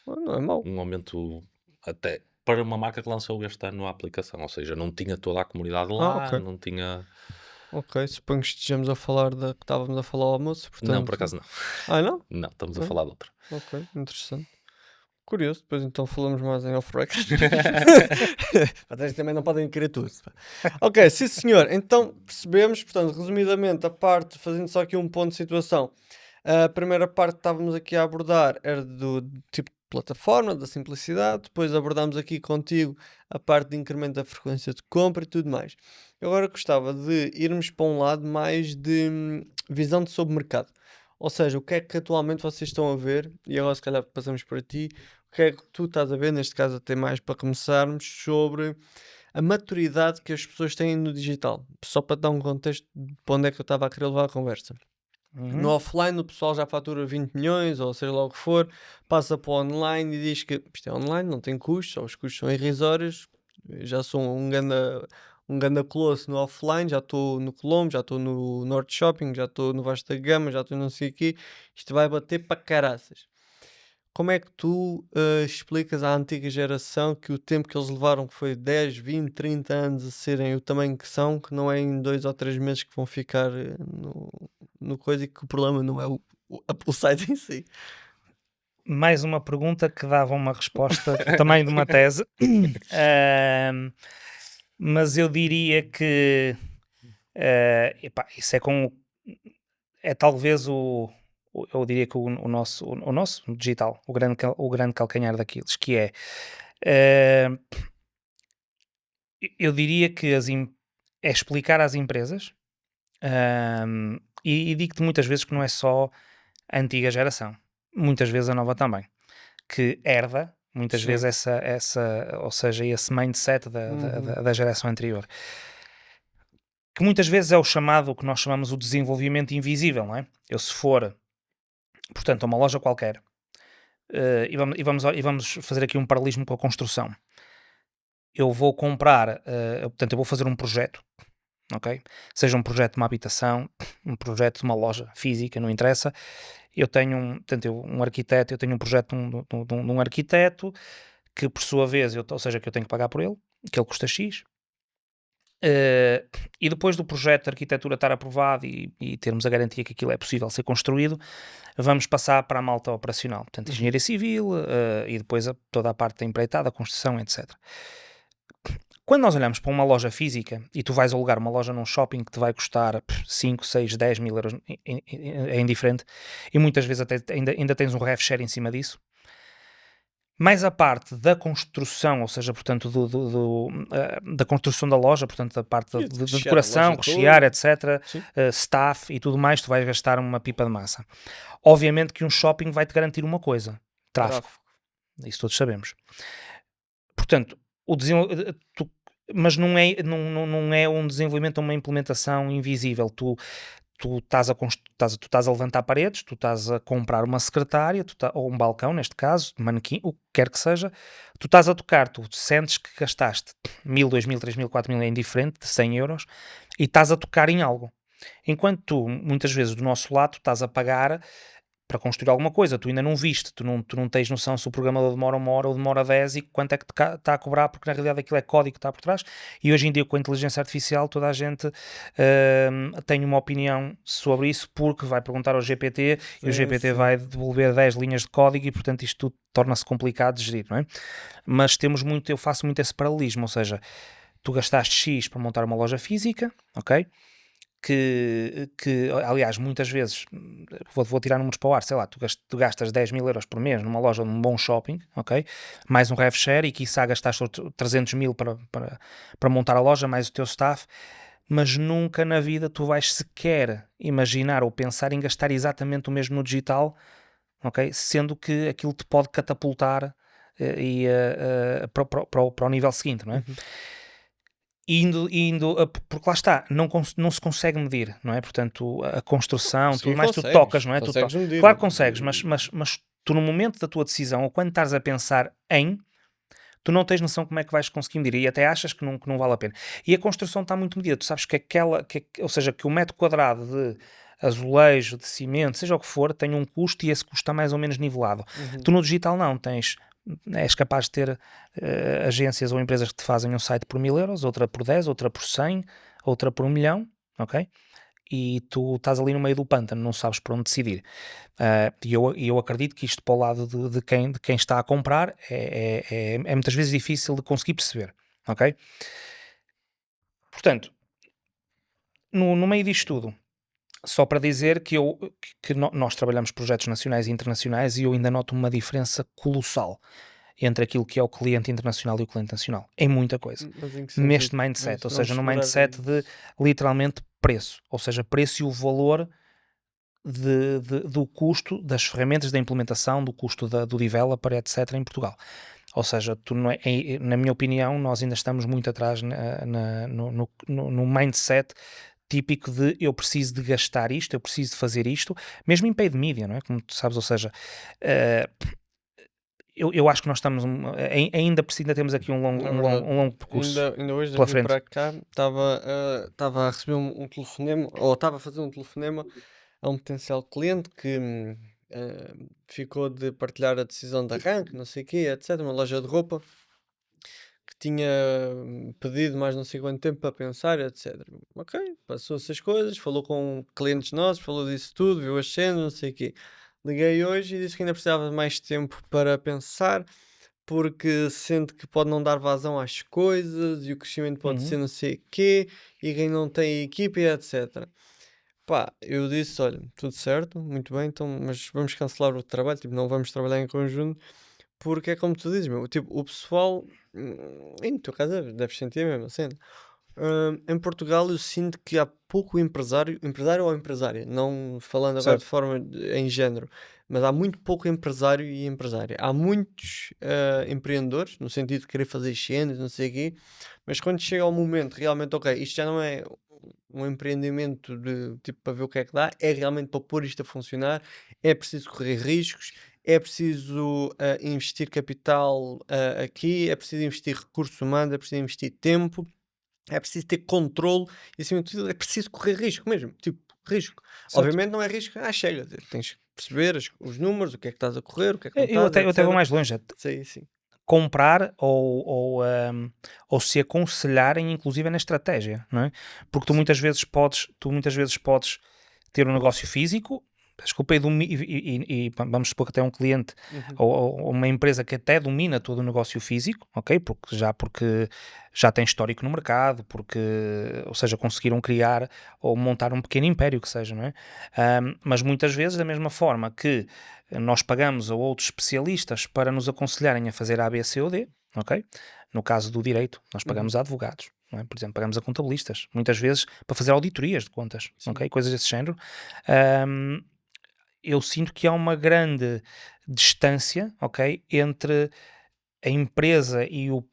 Não é mau.
Um aumento até para uma marca que lançou este ano a aplicação, ou seja, não tinha toda a comunidade lá,
Ok.
não tinha...
Ok, suponho que estejamos a falar da que estávamos a falar ao almoço,
Não, por
portanto...
acaso não.
Não?
Não, estamos a
Ok.
falar de outra.
Ok, interessante. Curioso, depois então falamos mais em off-record. Vocês também não podem querer tudo. Pá. Ok, sim senhor. Então percebemos, portanto, resumidamente, a parte, fazendo só aqui um ponto de situação. A primeira parte que estávamos aqui a abordar era do tipo de plataforma, da simplicidade. Depois abordámos aqui contigo a parte de incremento da frequência de compra e tudo mais. Eu agora gostava de irmos para um lado mais de visão de sobre mercado. Ou seja, o que é que atualmente vocês estão a ver, e agora se calhar passamos para ti, o que é que tu estás a ver, neste caso até mais para começarmos, sobre a maturidade que as pessoas têm no digital. Só para dar um contexto de para onde é que eu estava a querer levar a conversa. No
Uhum.
offline o pessoal já fatura 20 milhões, ou seja lá o que for, passa para o online e diz que isto é online, não tem custos, ou os custos são irrisórios. Eu já sou um ganda colosso no offline, já estou no Colombo, já estou no Norte Shopping, já estou no Vasta Gama, já estou não sei o quê. Isto vai bater para caraças. Como é que tu explicas à antiga geração que o tempo que eles levaram, que foi 10, 20, 30 anos a serem o tamanho que são, que não é em 2 ou 3 meses que vão ficar no coisa e que o problema não é o site em si?
Mais uma pergunta que dava uma resposta também de uma tese. Mas eu diria que epá, isso é talvez eu diria que o nosso digital, o grande calcanhar daqueles, que é eu diria que é explicar às empresas E digo-te muitas vezes que não é só a antiga geração, muitas vezes a nova também, que herda muitas
Sim.
vezes ou seja, esse mindset da geração anterior, que muitas vezes é o que nós chamamos o desenvolvimento invisível, não é? Eu se for, portanto, a uma loja qualquer, e vamos fazer aqui um paralelismo com a construção. Eu vou comprar, portanto, eu vou fazer um projeto, ok? Seja um projeto de uma habitação, um projeto de uma loja física, não interessa. Eu tenho um arquiteto, eu tenho um projeto de um arquiteto que, por sua vez, ou seja, que eu tenho que pagar por ele, que ele custa X. E depois do projeto de arquitetura estar aprovado e termos a garantia que aquilo é possível ser construído, vamos passar para a malta operacional, portanto, engenharia civil, e depois toda a parte da empreitada, construção, etc. Quando nós olhamos para uma loja física e tu vais alugar uma loja num shopping que te vai custar 5, 6, 10 mil euros, é indiferente, e muitas vezes até ainda tens um rev share em cima disso, mais a parte da construção, ou seja, portanto, da construção da loja, portanto, da parte
E de
de
rechear a
decoração,
loja
rechear,
toda.
etc.,
Sim.
staff e tudo mais, tu vais gastar uma pipa de massa. Obviamente que um shopping vai-te garantir uma coisa: tráfego. Isso todos sabemos. Portanto, mas não é um desenvolvimento ou uma implementação invisível. Tu estás a levantar paredes, tu estás a comprar uma secretária, ou um balcão, neste caso, manequim, o que quer que seja, tu estás a tocar, tu sentes que gastaste 1000, 2000, 3000, 4000, é indiferente, de 100 euros, e estás a tocar em algo. Enquanto tu, muitas vezes, do nosso lado, tu estás a pagar para construir alguma coisa, tu ainda não viste, tu não tens noção se o programador demora 1 hora ou demora 10 e quanto é que está a cobrar, porque na realidade aquilo é código que está por trás. E hoje em dia, com a inteligência artificial, toda a gente tem uma opinião sobre isso, porque vai perguntar ao GPT e o GPT vai devolver 10 linhas de código e, portanto, isto tudo torna-se complicado de gerir, não é? Mas eu faço muito esse paralelismo, ou seja, tu gastaste X para montar uma loja física, ok? Que aliás, muitas vezes, vou tirar números para o ar, sei lá, tu gastas 10 mil euros por mês numa loja num bom shopping, ok? Mais um rev share e quiçá gastaste 300 mil para montar a loja, mais o teu staff, mas nunca na vida tu vais sequer imaginar ou pensar em gastar exatamente o mesmo no digital, ok? Sendo que aquilo te pode catapultar para o nível seguinte, não é? Porque lá está, não se consegue medir, não é? Portanto, a construção,
Sim,
tudo mais, tu
consegues.
tocas, não é?
Consegues medir.
Claro que consegues, mas tu no momento da tua decisão, ou quando estás a pensar tu não tens noção como é que vais conseguir medir e até achas que não vale a pena. E a construção está muito medida, tu sabes que ou seja, que o metro quadrado de azulejo, de cimento, seja o que for, tem um custo e esse custo está mais ou menos nivelado. Tu no digital não, és capaz de ter agências ou empresas que te fazem um site por 1000 euros, outra por 10, outra por 100, outra por 1 milhão, ok? E tu estás ali no meio do pântano, não sabes por onde decidir. E eu acredito que isto para o lado de quem está a comprar é muitas vezes difícil de conseguir perceber, ok? Portanto, no meio disto tudo, só para dizer que nós trabalhamos projetos nacionais e internacionais e eu ainda noto uma diferença colossal entre aquilo que é o cliente internacional e o cliente nacional, em muita coisa.
Mas em que
Neste
sentido?
mindset, ou
Vamos
seja, no
explorar
mindset de literalmente preço, ou seja, preço e o valor do custo das ferramentas da implementação, do custo do developer, etc. em Portugal. Ou seja, na minha opinião, nós ainda estamos muito atrás no mindset típico de eu preciso de gastar isto, eu preciso de fazer isto, mesmo em paid media, não é? Como tu sabes, ou seja, eu acho que nós estamos, ainda temos aqui um
É verdade.
longo percurso
Ainda hoje, a
pela
vir
frente.
para cá, estava a receber um telefonema, ou estava a fazer um telefonema a um potencial cliente que ficou de partilhar a decisão de arranque, não sei o quê, etc. Uma loja de roupa que tinha pedido mais não sei quanto tempo para pensar, etc. Ok, passou-se as coisas, falou com clientes nossos, falou disso tudo, viu as cenas, não sei o quê. Liguei hoje e disse que ainda precisava de mais tempo para pensar, porque sente que pode não dar vazão às coisas e o crescimento pode ser
Uhum.
não sei quê e quem não tem equipa e etc. Pá, eu disse, olha, tudo certo, muito bem, então, mas vamos cancelar o trabalho, tipo, não vamos trabalhar em conjunto, porque é como tu dizes, meu, tipo, o pessoal, e no teu caso deves sentir a mesma cena, o Em Portugal eu sinto que há pouco empresário ou empresária, não falando agora de
Certo.
forma em género, mas há muito pouco empresário e empresária. Há muitos empreendedores, no sentido de querer fazer cenas, não sei o quê, mas quando chega ao momento realmente, ok, isto já não é um empreendimento de tipo para ver o que é que dá, é realmente para pôr isto a funcionar, é preciso correr riscos, é preciso investir capital aqui, é preciso investir recursos humanos, é preciso investir tempo, é preciso ter controle e, acima de tudo, é preciso correr risco mesmo. Tipo, risco.
Certo.
Obviamente não é risco, chega. Tens que perceber os números, o que é que estás a correr, o que é que não
Eu
estás,
até vou
etc.
mais longe.
Sim, sim.
Comprar ou se aconselharem, inclusive, na estratégia, não é? Porque
Sim.
tu muitas vezes podes ter um negócio físico, desculpa, e vamos supor que até um cliente
Uhum.
ou uma empresa que até domina todo o negócio físico, ok? Porque já tem histórico no mercado, ou seja, conseguiram criar ou montar um pequeno império que seja, não é? Mas muitas vezes, da mesma forma que nós pagamos a outros especialistas para nos aconselharem a fazer A, B, C ou D, ok? No caso do direito, nós
Uhum.
pagamos a advogados, não é? Por exemplo, pagamos a contabilistas, muitas vezes para fazer auditorias de contas,
Sim.
ok? Coisas desse género. Ahm, eu sinto que há uma grande distância, ok? Entre a empresa e o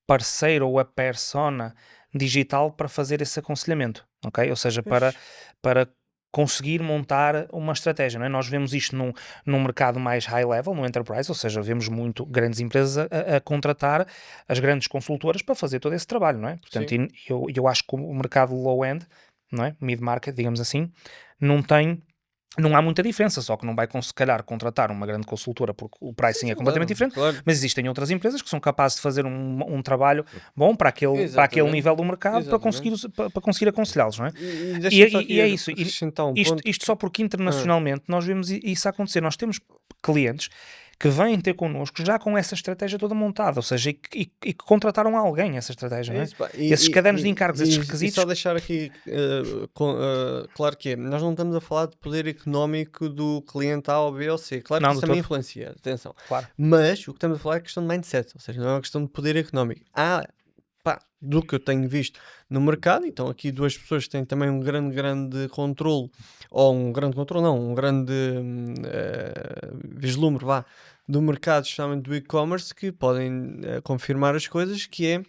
parceiro ou a persona digital para fazer esse aconselhamento, ok? Ou seja,
Pois.
para conseguir montar uma estratégia, não é? Nós vemos isto num mercado mais high level, no enterprise, ou seja, vemos muito grandes empresas a contratar as grandes consultoras para fazer todo esse trabalho, não é? Portanto,
Sim.
eu acho que o mercado low-end, não é? Mid-market, digamos assim, não tem não há muita diferença, só que não vai, se calhar, contratar uma grande consultora porque o
Sim,
pricing é
sim,
completamente
claro,
diferente,
claro.
mas existem outras empresas que são capazes de fazer um trabalho bom para aquele
Exatamente.
nível do mercado
Exatamente.
para conseguir aconselhá-los, não é?
E
E,
deixa-me só
e
aqui
é isso.
acrescentar um
Isto,
ponto
isto
que.
só porque
Ah,
internacionalmente nós vemos isso acontecer. Nós temos clientes que vêm ter connosco já com essa estratégia toda montada, ou seja, e que contrataram alguém essa estratégia,
É
não é?
isso, pá.
Esses cadernos de encargos, esses
E só
requisitos,
deixar aqui claro que é, nós não estamos a falar de poder económico do cliente A ou B ou C. Claro que
não,
isso
de
também
todo,
influencia, atenção.
claro.
Mas o que estamos a falar é questão de mindset, ou seja, não é uma questão de poder económico. Pá, do que eu tenho visto no mercado, então aqui duas pessoas que têm também um grande controle, ou um grande controle, não, um grande vislumbre, vá, do mercado, especialmente do e-commerce, que podem confirmar as coisas, que é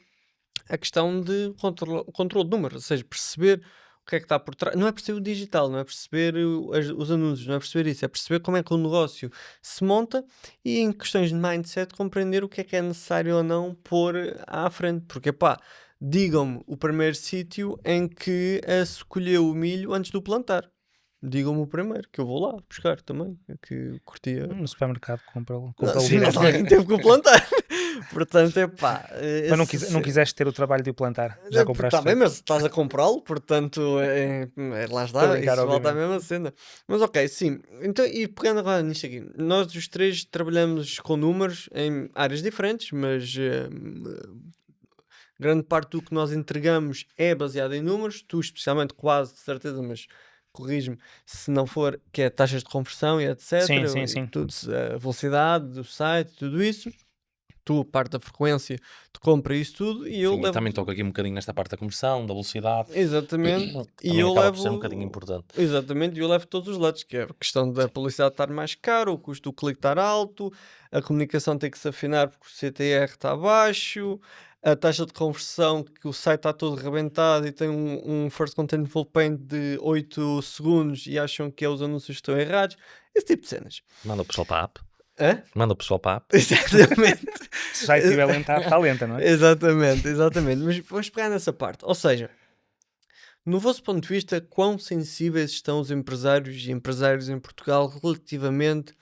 a questão de controle de números, ou seja, perceber o que é que está por trás. Não é perceber o digital, não é perceber os anúncios, não é perceber isso, é perceber como é que o negócio se monta e em questões de mindset compreender o que é necessário ou não pôr à frente. Porque, pá, digam-me o primeiro sítio em que se colheu o milho antes do plantar. Digam-me o primeiro, que eu vou lá buscar também, que curtia.
No supermercado
Não,
compra-lo
sim, mas
direto.
alguém teve que o plantar. Portanto, é pá,
Mas não quiseste ter o trabalho de o plantar, já
está
compraste
bem,
feito.
mas estás a comprá-lo, portanto, lá
Estou a
está,
brincar,
isso volta à
obviamente.
mesma cena. Mas ok, sim. Então, e pegando agora nisto aqui, nós os três trabalhamos com números em áreas diferentes, mas grande parte do que nós entregamos é baseado em números, tu especialmente quase de certeza, mas corrige-me se não for, que é taxas de conversão e etc,
Sim, sim,
e
sim.
tudo, a velocidade do site, tudo isso. Tu, parte da frequência de compra e isso tudo, e eu
Sim, e
levo.
também toco aqui um bocadinho nesta parte da conversão, da velocidade,
Exatamente,
que
e
também
eu
acaba por ser um bocadinho
levo
importante.
exatamente, e eu levo todos os lados, que é a questão da
Sim,
publicidade estar mais caro, o custo do clique estar alto, a comunicação tem que se afinar porque o CTR está baixo, a taxa de conversão, que o site está todo rebentado e tem um First Contentful Paint de 8 segundos e acham que é os anúncios que estão errados, esse tipo de cenas.
manda o pessoal para a app.
Hã?
Manda o pessoal para a app.
Exatamente.
Se já estiver lenta, está lenta, não é?
Exatamente, exatamente. Mas vamos pegar nessa parte. Ou seja, no vosso ponto de vista, quão sensíveis estão os empresários e empresários em Portugal relativamente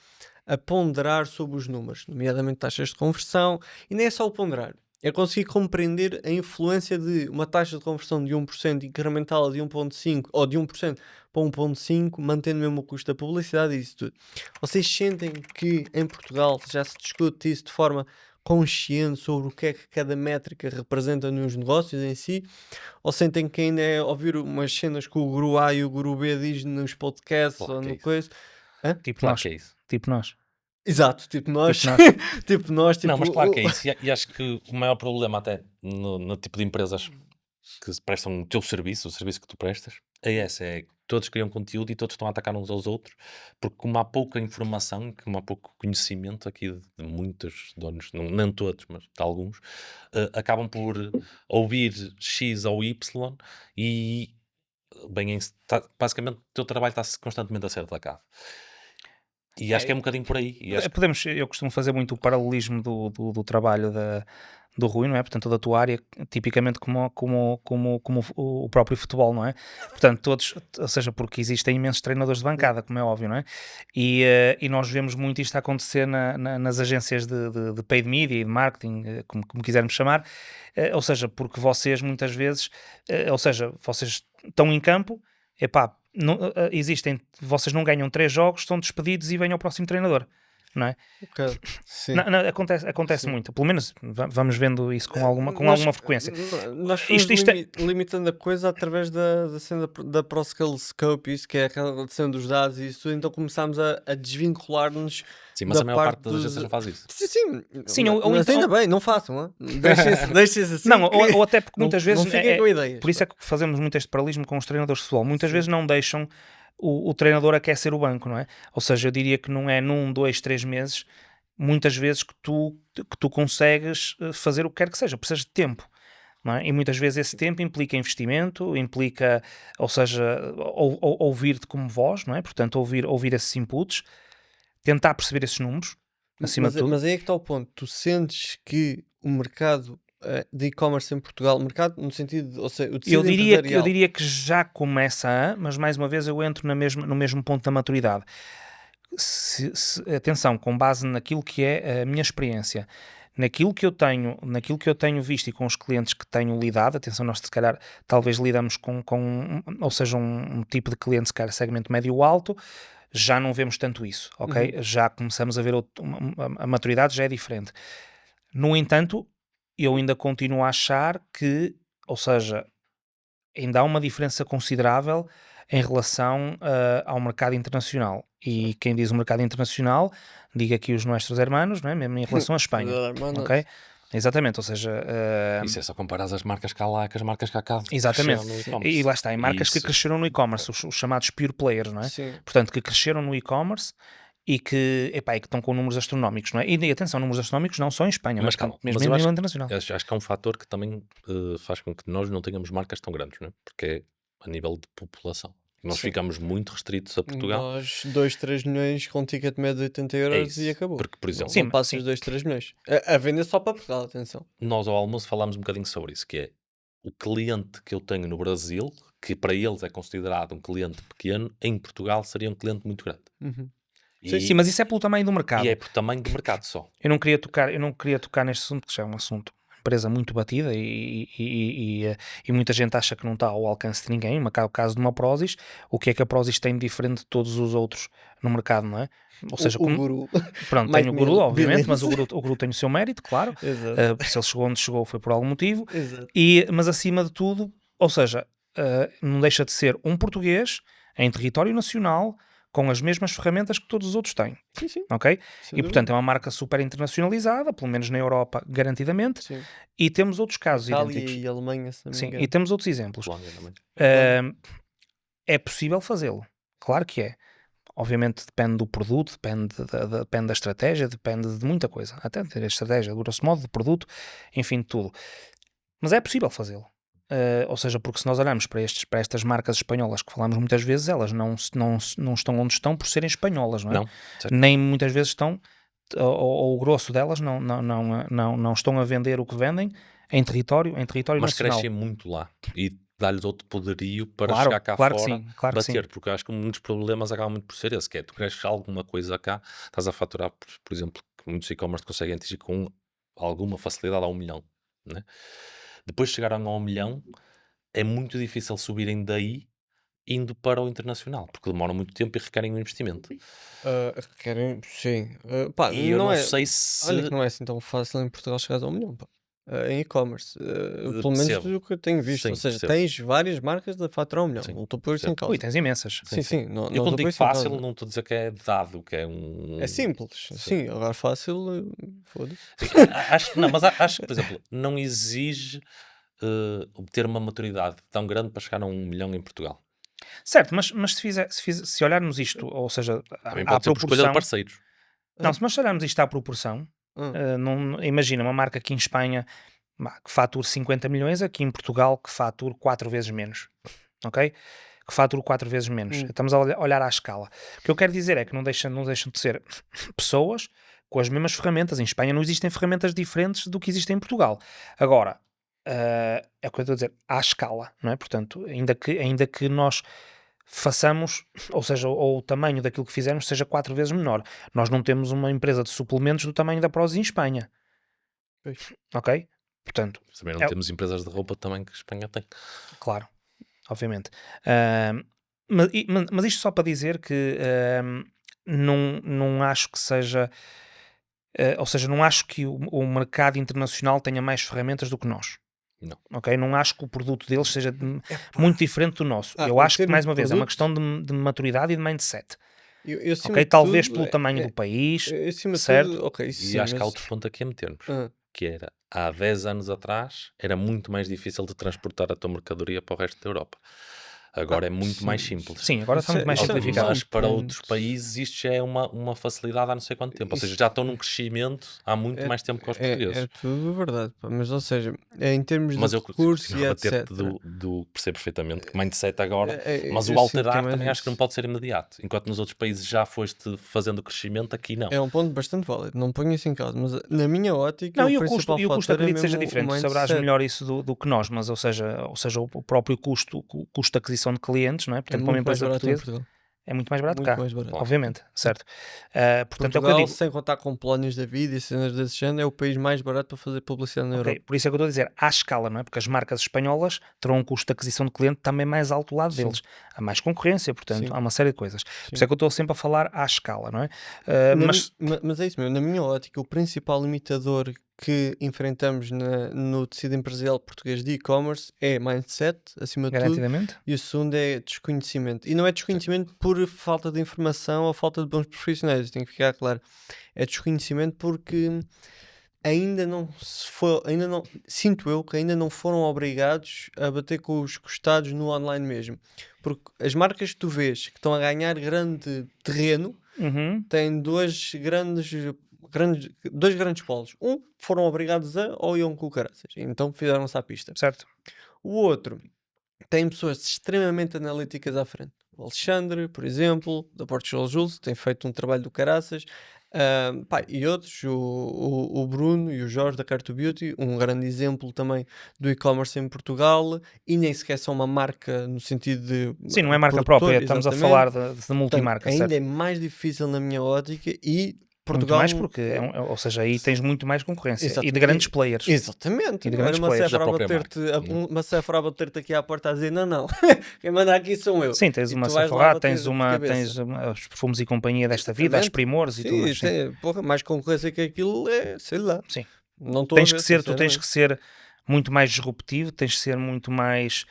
a ponderar sobre os números, nomeadamente taxas de conversão, e nem é só o ponderar, é conseguir compreender a influência de uma taxa de conversão de 1% incrementá-la de 1,5% ou de 1% para 1,5%, mantendo mesmo o custo da publicidade e isso tudo. Vocês sentem que em Portugal já se discute isso de forma consciente sobre o que é que cada métrica representa nos negócios em si? Ou sentem que ainda é ouvir umas cenas que o guru A e o guru B diz nos podcasts
Claro
ou
que é
no
isso.
coisa? Hã?
Tipo
Claro
nós.
que é isso.
Tipo nós.
Exato, tipo nós,
Tipo nós.
tipo nós,
Não,
tipo
mas claro que é isso. E acho que o maior problema até no tipo de empresas que prestam o teu serviço, o serviço que tu prestas, é essa, é que todos criam conteúdo e todos estão a atacar uns aos outros, porque como há pouca informação, como há pouco conhecimento aqui de muitos donos, nem todos, mas de alguns, acabam por ouvir X ou Y e basicamente o teu trabalho está constantemente a ser atacado. E acho que é um bocadinho por aí. E acho que
Eu costumo fazer muito o paralelismo do trabalho do Rui, não é? Portanto, da tua área, tipicamente como o próprio futebol, não é? Portanto, todos, ou seja, porque existem imensos treinadores de bancada, como é óbvio, não é? E nós vemos muito isto a acontecer nas agências de paid media e de marketing, como quisermos chamar, ou seja, porque vocês muitas vezes, ou seja, vocês estão em campo, epá, vocês não ganham 3 jogos, estão despedidos e vem ao próximo treinador, não é?
Ok, sim.
Não, acontece
Sim.
muito, pelo menos vamos vendo isso com alguma frequência.
Nós fomos
Isto é-
limitando a coisa através da cena da ProScale Scope, isso que é aquela cena dos dados e isso tudo, então começámos a desvincular-nos
sim, mas
da
a maior parte
parte
das agências
dos.
não faz isso.
Sim,
Sim, ou
mas
então-
ainda bem, não façam, hã? Deixem-se assim.
Não,
que
ou até porque muitas vezes
não fiquem com ideias.
por isso é que fazemos muito este paralelismo com os treinadores de futebol. Muitas
Sim.
vezes não deixam o treinador aquecer o banco, não é? Ou seja, eu diria que não é num, 2, 3 meses, muitas vezes que tu consegues fazer o que quer que seja, precisas de tempo. Não é? E muitas vezes esse tempo implica investimento, implica, ou seja, ouvir-te como voz, não é? Portanto, ouvir esses inputs, tentar perceber esses números, acima de tudo.
Mas aí é que está o ponto. Tu sentes que o mercado de e-commerce em Portugal, mercado no sentido, ou seja, o tecido
Eu
empresarial.
diria que já começa mas mais uma vez eu entro no mesmo ponto da maturidade. Atenção, com base naquilo que é a minha experiência, naquilo que eu tenho visto e com os clientes que tenho lidado, atenção, nós se calhar talvez lidamos ou seja, um tipo de cliente, se calhar segmento médio alto, já não vemos tanto isso, ok? Já começamos a ver a maturidade já é diferente. No entanto, eu ainda continuo a achar que, ou seja, ainda há uma diferença considerável em relação ao mercado internacional. E quem diz o mercado internacional, diga aqui os nossos hermanos, não é? Mesmo em relação à Espanha. Ok? Exatamente, ou seja...
Isso é só comparar as marcas cá lá com as marcas cá cá.
Exatamente.
cresceram no e-commerce.
E lá está, em marcas que
Isso.
cresceram no e-commerce, os chamados pure players, não é?
Sim.
Portanto, que cresceram no e-commerce e que estão com números astronómicos, não é? E atenção, números astronómicos não só em Espanha,
Mas
mas
calma,
mesmo
mas
em
eu
nível internacional.
Acho que é um fator que também faz com que nós não tenhamos marcas tão grandes, não é? Porque é a nível de população. Nós
Sim.
ficamos muito restritos a Portugal.
Nós 2, 3 milhões com um ticket médio de 80 euros e
isso.
acabou.
Porque, por exemplo,
Não,
Sim,
não passas
sim.
2, 3 milhões. A vender só para Portugal, atenção.
nós ao almoço falámos um bocadinho sobre isso, que é o cliente que eu tenho no Brasil, que para eles é considerado um cliente pequeno, em Portugal seria um cliente muito grande.
Uhum.
E,
Sim, mas isso é pelo tamanho do mercado.
e é por tamanho do mercado só.
Eu não queria tocar neste assunto, que já é um assunto, empresa muito batida e muita gente acha que não está ao alcance de ninguém. O caso de uma Prozis, o que é que a Prozis tem de diferente de todos os outros no mercado, não é? Ou seja,
o guru.
pronto,
Mike
tem o guru,
Miller,
obviamente,
beleza.
mas o guru tem o seu mérito, claro.
Exato.
Se ele chegou onde chegou foi por algum motivo.
Exato.
Mas acima de tudo, ou seja, não deixa de ser um português em território nacional com as mesmas ferramentas que todos os outros têm,
Sim, sim.
ok?
Sem
E portanto é uma marca super internacionalizada, pelo menos na Europa, garantidamente,
Sim.
e temos outros casos
Itália
idênticos.
e Alemanha, se não me
Sim,
engano.
e temos outros exemplos.
Polónia também.
É possível fazê-lo, claro que é. Obviamente depende do produto, depende da estratégia, depende de muita coisa. Até ter a estratégia, grosso modo, de produto, enfim, de tudo. Mas é possível fazê-lo. Ou seja, porque se nós olharmos para estas marcas espanholas que falamos muitas vezes, elas não estão onde estão por serem espanholas, não é?
Não, certo.
Nem muitas vezes estão, ou o grosso delas não estão a vender o que vendem em território
Mas
nacional.
crescem muito lá e dá-lhes outro poderio para
Claro,
chegar cá
claro que
fora,
sim, claro que
bater,
sim.
porque eu acho que muitos problemas acabam muito por ser esse, que é, tu cresces alguma coisa cá, estás a faturar, por exemplo, que muitos e-commerce conseguem atingir com alguma facilidade a 1 milhão, né? Depois de chegaram a 1 milhão, é muito difícil subirem daí indo para o internacional, porque demoram muito tempo e requerem um investimento.
Querem, sim. Pá,
E eu não
é,
sei se...
olha que não é assim tão fácil em Portugal chegar a 1 milhão, pá. Em e-commerce. Pelo menos
percebo.
do que eu tenho visto.
Sim,
Ou seja,
percebo.
tens várias marcas a faturar 1 milhão.
Sim,
Não estou a pôr isso em
percebo.
causa.
Ui, tens imensas.
Sim, sim. Não
Eu
estou
quando
a pôr
digo
isso em causa.
fácil, não estou a dizer que é dado, que é um...
É simples. Sim, agora fácil, foda-se.
Sim, acho que não, mas acho que, por exemplo, não exige obter uma maturidade tão grande para chegar a 1 milhão em Portugal.
Certo, mas se olharmos isto, ou seja,
Também
à
pode ser por escolha de
proporção...
parceiros.
Não, mas se olharmos isto à proporção,
Ah,
imagina uma marca aqui em Espanha que fature 50 milhões, aqui em Portugal que fature 4 vezes menos, ok? Que fature 4 vezes menos. Estamos a olhar à escala. O que eu quero dizer é que não deixam de ser pessoas com as mesmas ferramentas. Em Espanha não existem ferramentas diferentes do que existem em Portugal. Agora, é o que eu estou a dizer, à escala, não é? Portanto, ainda que nós façamos, ou seja, ou o tamanho daquilo que fizermos seja 4 vezes menor. Nós não temos uma empresa de suplementos do tamanho da Prozis em Espanha,
pois.
ok? Portanto,
Mas também não temos empresas de roupa também que a Espanha tem.
claro, obviamente. Mas isto só para dizer que não acho que seja... ou seja, não acho que o mercado internacional tenha mais ferramentas do que nós.
Não.
Ok? Não acho que o produto deles seja muito diferente do nosso. Eu
em
acho que,
termos
mais
de
uma vez, é uma
produtos,
questão de maturidade e de mindset.
eu, acima
Ok?
de
Talvez
tudo,
pelo tamanho do país,
acima de
certo?
tudo, ok, isso
E
sim,
acho que há
mas...
outro ponto aqui a metermos,
Ah,
que era, há 10 anos atrás, era muito mais difícil de transportar a tua mercadoria para o resto da Europa. Agora é muito mais
sim,
simples.
Sim, agora está
Isso
muito mais
isso
simplificado.
Mas para
ponto.
outros países isto já é uma facilidade há não sei quanto tempo. Ou seja,
Isso
já estão num crescimento há muito mais tempo que os portugueses.
é tudo verdade, pá, mas ou seja, em termos de
Mas eu
recursos
continuo
e
a
etc.
bater-te percebo perfeitamente que mindset agora, mas
Eu
o
sinto que é
alterar
mais
também acho que não
isso.
pode ser imediato. Enquanto nos outros países já foste fazendo crescimento, aqui não.
É um ponto bastante válido, não ponho isso em causa, mas na minha ótica
Não,
o
e
principal
o custo
fator é
acredito que seja
mesmo o
diferente. Tu saberás
mindset.
melhor isso do que nós, mas ou seja, o próprio custo, o custo de aquisição de clientes, não é?
É
Portanto, para uma
muito mais
empresa
barato em
portuguesa
Portugal,
é muito mais barato
muito
cá,
mais barato.
Claro.
obviamente, certo? Portanto, é o que eu
Portugal,
digo.
sem contar com Polónios da vida e cenas desse género, é o país mais barato para fazer publicidade na
Ok,
Europa.
por isso é que eu estou a dizer à escala, não é? Porque as marcas espanholas terão um custo de aquisição de cliente também mais alto do lado
Sim,
deles. Há mais concorrência, portanto,
sim,
há uma série de coisas. Por isso
sim.
é que eu estou sempre a falar à escala, não é?
Mas,
Mas,
mas é isso mesmo, na minha ótica, o principal limitador que enfrentamos no tecido empresarial português de e-commerce é mindset, acima de tudo,
garantidamente,
e o segundo é desconhecimento. E não é
Sim.
desconhecimento por falta de informação ou falta de bons profissionais, tem que ficar claro. É desconhecimento porque ainda não, sinto eu que ainda não foram obrigados a bater com os costados no online mesmo. Porque as marcas que tu vês que estão a ganhar grande terreno têm dois grandes polos. Um, foram obrigados a ou iam com o caraças. Então fizeram-se à pista.
certo?
O outro, tem pessoas extremamente analíticas à frente. O Alexandre, por exemplo, da Portugal Jules, tem feito um trabalho do caraças. Pá, e outros, o Bruno e o Jorge da Carto Beauty, um grande exemplo também do e-commerce em Portugal, e nem sequer são uma marca no sentido de
Sim, não é marca
produtor,
própria, estamos a
exatamente.
falar de
Portanto,
multimarca,
ainda
certo?
é mais difícil na minha ótica e
Muito
Portugal.
mais porque, ou seja, aí tens muito mais concorrência e de
Exato,
grandes players.
exatamente.
E de
Olha
grandes
uma
players.
Sephora
Da
a
própria
bater-te,
marca.
uma Sephora a bater-te aqui à porta a dizer não, não, quem manda aqui sou eu.
Sim, tens
E
uma
tu vais lá
Sephora,
bater de cabeça.
os perfumes e companhia desta vida, as
Exatamente.
primores e tudo
Sim,
mais. Sim.
porra, mais concorrência que aquilo é, sei lá.
Sim.
Não estou a ver,
Tu tens
sinceramente.
que ser muito mais disruptivo, tens que ser muito mais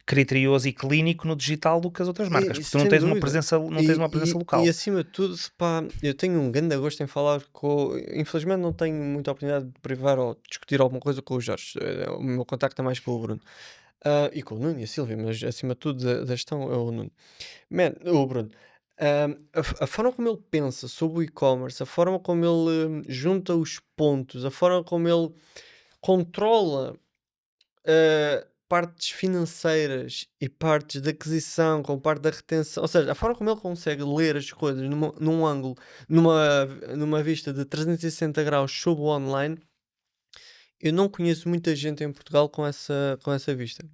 criterioso e clínico no digital do que as outras marcas, porque tu não
Sem
tens uma
dúvida.
presença, não tens uma presença local.
E acima de tudo, pá, eu tenho um grande gosto em falar com. Infelizmente não tenho muita oportunidade de privar ou discutir alguma coisa com o Jorge. O meu contacto é mais com o Bruno. E com o Nuno e a Silvia, mas acima de tudo da gestão é o Nuno. Man, o Bruno. A forma como ele pensa sobre o e-commerce, a forma como ele junta os pontos, a forma como ele controla partes financeiras e partes de aquisição com parte da retenção, ou seja, a forma como ele consegue ler as coisas num ângulo, numa vista de 360 graus sobre o online, eu não conheço muita gente em Portugal com essa vista.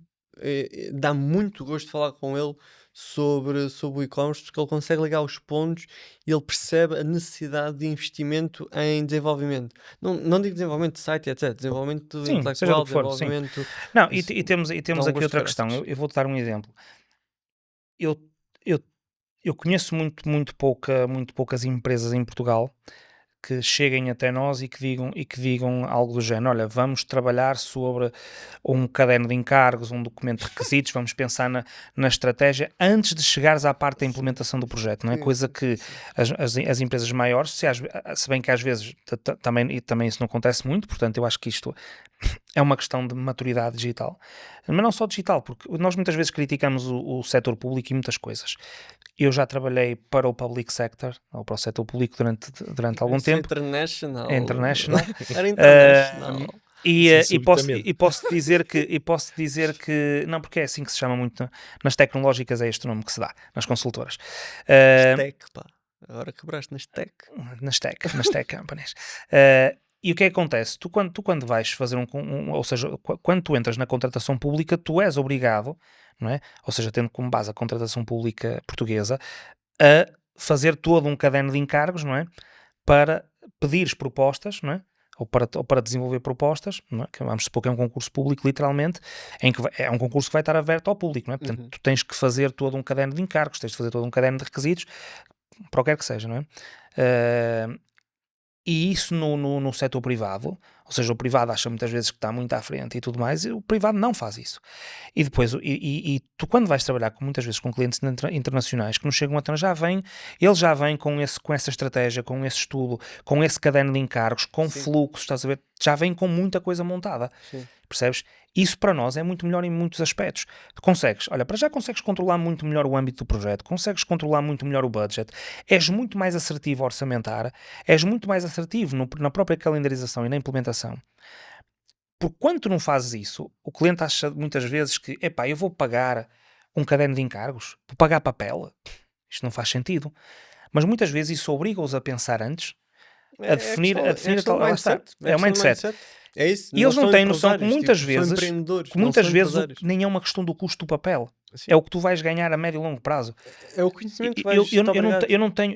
Dá muito gosto de falar com ele sobre o e-commerce porque ele consegue ligar os pontos e ele percebe a necessidade de investimento em desenvolvimento. Não digo desenvolvimento de site, etc. Desenvolvimento
Sim, seja do
intelectual,
que for, sim.
desenvolvimento.
Não,
Isso
e temos
dá um
aqui
gosto de
outra questão.
caraças.
Eu vou-te dar um exemplo. Eu, eu, eu conheço muito poucas empresas em Portugal que cheguem até nós e que digam algo do género: olha, vamos trabalhar sobre um caderno de encargos, um documento de requisitos, vamos pensar na estratégia antes de chegares à parte da implementação do projeto, não é?
Sim,
Coisa
sim,
que
sim.
as empresas maiores, se bem que às vezes também isso não acontece muito, portanto eu acho que isto é uma questão de maturidade digital, mas não só digital, porque nós muitas vezes criticamos o setor público e muitas coisas. Eu já trabalhei para o public sector, ou para o setor público durante algum
Isso é
tempo,
international.
é international.
Era international.
E posso,
subitamente.
e posso dizer que não, porque é assim que se chama muito nas tecnológicas, é este o nome que se dá nas consultoras.
Tech, pá. Agora quebraste nas tech.
Nas tech companies. E o que é que acontece? Tu quando vais fazer ou seja, quando tu entras na contratação pública, tu és obrigado, não é? Ou seja, tendo como base a contratação pública portuguesa, a fazer todo um caderno de encargos, não é? Para pedires propostas, não é? Ou para desenvolver propostas, não é? Que vamos supor que é um concurso público, literalmente, em que é um concurso que vai estar aberto ao público, não é? Portanto, tu tens que fazer todo um caderno de encargos, tens de fazer todo um caderno de requisitos, para o que quer que seja, não é? E isso no setor privado, ou seja, o privado acha muitas vezes que está muito à frente e tudo mais, e o privado não faz isso. E depois, e tu quando vais trabalhar muitas vezes com clientes internacionais que nos chegam a eles já vêm com essa estratégia, com esse estudo, com esse caderno de encargos, com
Sim.
fluxos, estás a ver? Já vêm com muita coisa montada.
Sim.
Percebes? Isso para nós é muito melhor em muitos aspectos. Tu para já consegues controlar muito melhor o âmbito do projeto, consegues controlar muito melhor o budget, és muito mais assertivo a orçamentar, és muito mais assertivo na própria calendarização e na implementação. Porque quando tu não fazes isso, o cliente acha muitas vezes que, epá, eu vou pagar um caderno de encargos, vou pagar papel. Isto não faz sentido. Mas muitas vezes isso obriga-os a pensar antes, a definir a tal. Lá está. É o mindset.
É isso.
E eles não
são
têm noção que
empresários,
muitas
são
vezes,
empreendedores, não são empresários.
nem é uma questão do custo do papel.
Sim.
É o que tu vais ganhar a médio e longo prazo.
É o conhecimento que
Eu,
vais
eu,
estar obrigado.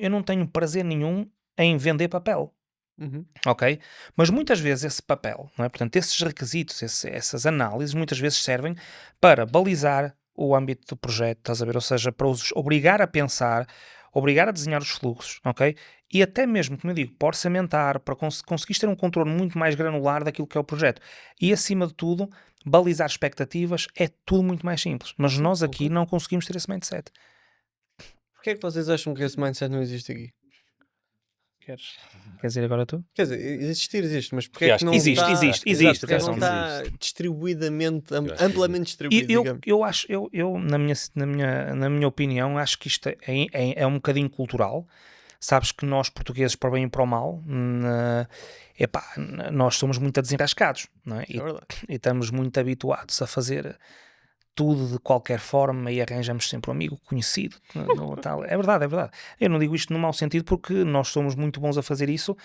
eu não tenho prazer nenhum em vender papel.
Uhum.
Ok? Mas muitas vezes esse papel, não é? Portanto, esses requisitos, essas análises, muitas vezes servem para balizar o âmbito do projeto, estás a ver? Ou seja, para os obrigar a pensar, obrigar a desenhar os fluxos, ok? E até mesmo, como eu digo, para orçamentar, para conseguires ter um controle muito mais granular daquilo que é o projeto. E, acima de tudo, balizar expectativas é tudo muito mais simples. Mas nós aqui não conseguimos ter esse mindset.
Porquê é que vocês acham que esse mindset não existe aqui?
Queres dizer agora tu?
Quer dizer, existe, mas porque
Sim,
é
acho
que não
que
está...
existe,
Exato, porque é que não
atenção.
está distribuidamente,
acho que
amplamente distribuído, digamos.
Eu acho, na minha opinião, acho que isto é um bocadinho cultural. Sabes que nós, portugueses, para o bem e para o mal, nós somos muito desenrascados, não é?
É verdade.
E estamos muito habituados a fazer tudo de qualquer forma e arranjamos sempre um amigo conhecido. Tal. É verdade, é verdade. Eu não digo isto no mau sentido, porque nós somos muito bons a fazer isso.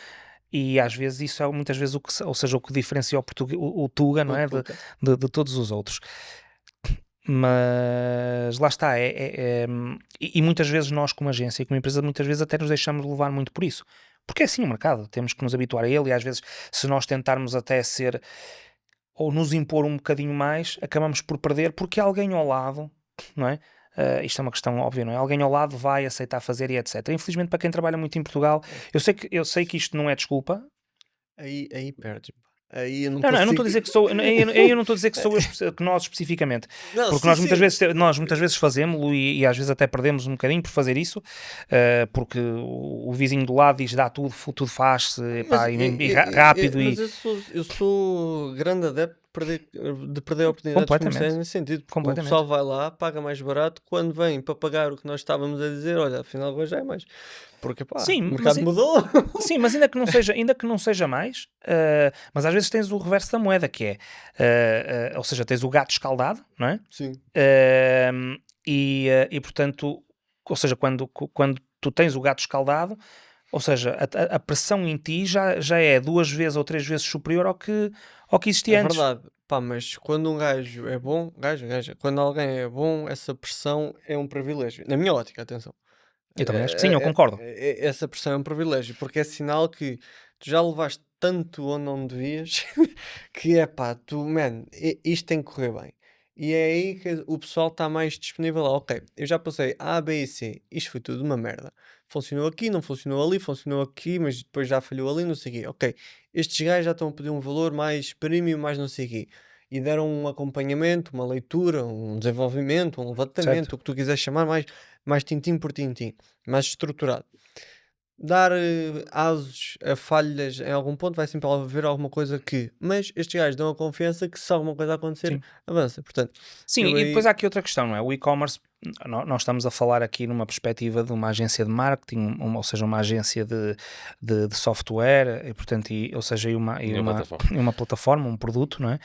E às vezes isso é muitas vezes o que diferencia o Tuga, não é? De todos os outros. Mas lá está, e muitas vezes nós como agência e como empresa, muitas vezes até nos deixamos levar muito por isso. Porque é assim o mercado, temos que nos habituar a ele, e às vezes se nós tentarmos até ser, ou nos impor um bocadinho mais, acabamos por perder, porque alguém ao lado, não é? Isto é uma questão óbvia, não é? Alguém ao lado vai aceitar fazer e etc. Infelizmente, para quem trabalha muito em Portugal, eu sei que isto não é desculpa.
Aí perdes. Aí eu não
Não, eu não estou a dizer que sou eu não estou a dizer que sou que nós especificamente,
Não,
porque
sim,
nós muitas vezes fazemos-lo e às vezes até perdemos um bocadinho por fazer isso, porque o vizinho do lado diz dá tudo faz-se, pá, rápido.
Mas eu sou grande adepto de perder oportunidades comerciais
Completamente.
nesse sentido, porque o
Completamente.
pessoal vai lá, paga mais barato, quando vem para pagar o que nós estávamos a dizer, olha, afinal agora já é mais. Porque pá,
Sim,
o mercado mudou.
Sim, mas ainda que não seja mais, mas às vezes tens o reverso da moeda, que é, ou seja, tens o gato escaldado, não é?
Sim.
E portanto, ou seja, quando tu tens o gato escaldado, ou seja, a pressão em ti já é 2 vezes ou 3 vezes superior ao que existia
É
antes.
verdade. Pá, mas quando um gajo é bom, gaja, quando alguém é bom, essa pressão é um privilégio. Na minha ótica, atenção.
Eu também acho que sim, eu concordo.
Essa pressão é um privilégio, porque é sinal que tu já levaste tanto onde não devias, que é pá, isto tem que correr bem. E é aí que o pessoal está mais disponível lá. Ok, eu já passei A, B e C, isto foi tudo uma merda. Funcionou aqui, não funcionou ali, funcionou aqui, mas depois já falhou ali, não sei o quê. Ok, estes gajos já estão a pedir um valor mais premium, mais não sei o quê. E deram um acompanhamento, uma leitura, um desenvolvimento, um levantamento,
Certo.
o que tu quiseres chamar, mais tintim por tintim, mais estruturado. dar asos a falhas em algum ponto, vai sempre haver alguma coisa que. Mas estes gajos dão a confiança que se alguma coisa acontecer,
Sim.
avança. Portanto,
Sim,
eu
e depois
aí.
há aqui outra questão, não é? O e-commerce, nós estamos a falar aqui numa perspectiva de uma agência de marketing, ou seja, uma agência de software, e, portanto, ou seja,
E uma plataforma.
e uma plataforma, um produto, não é?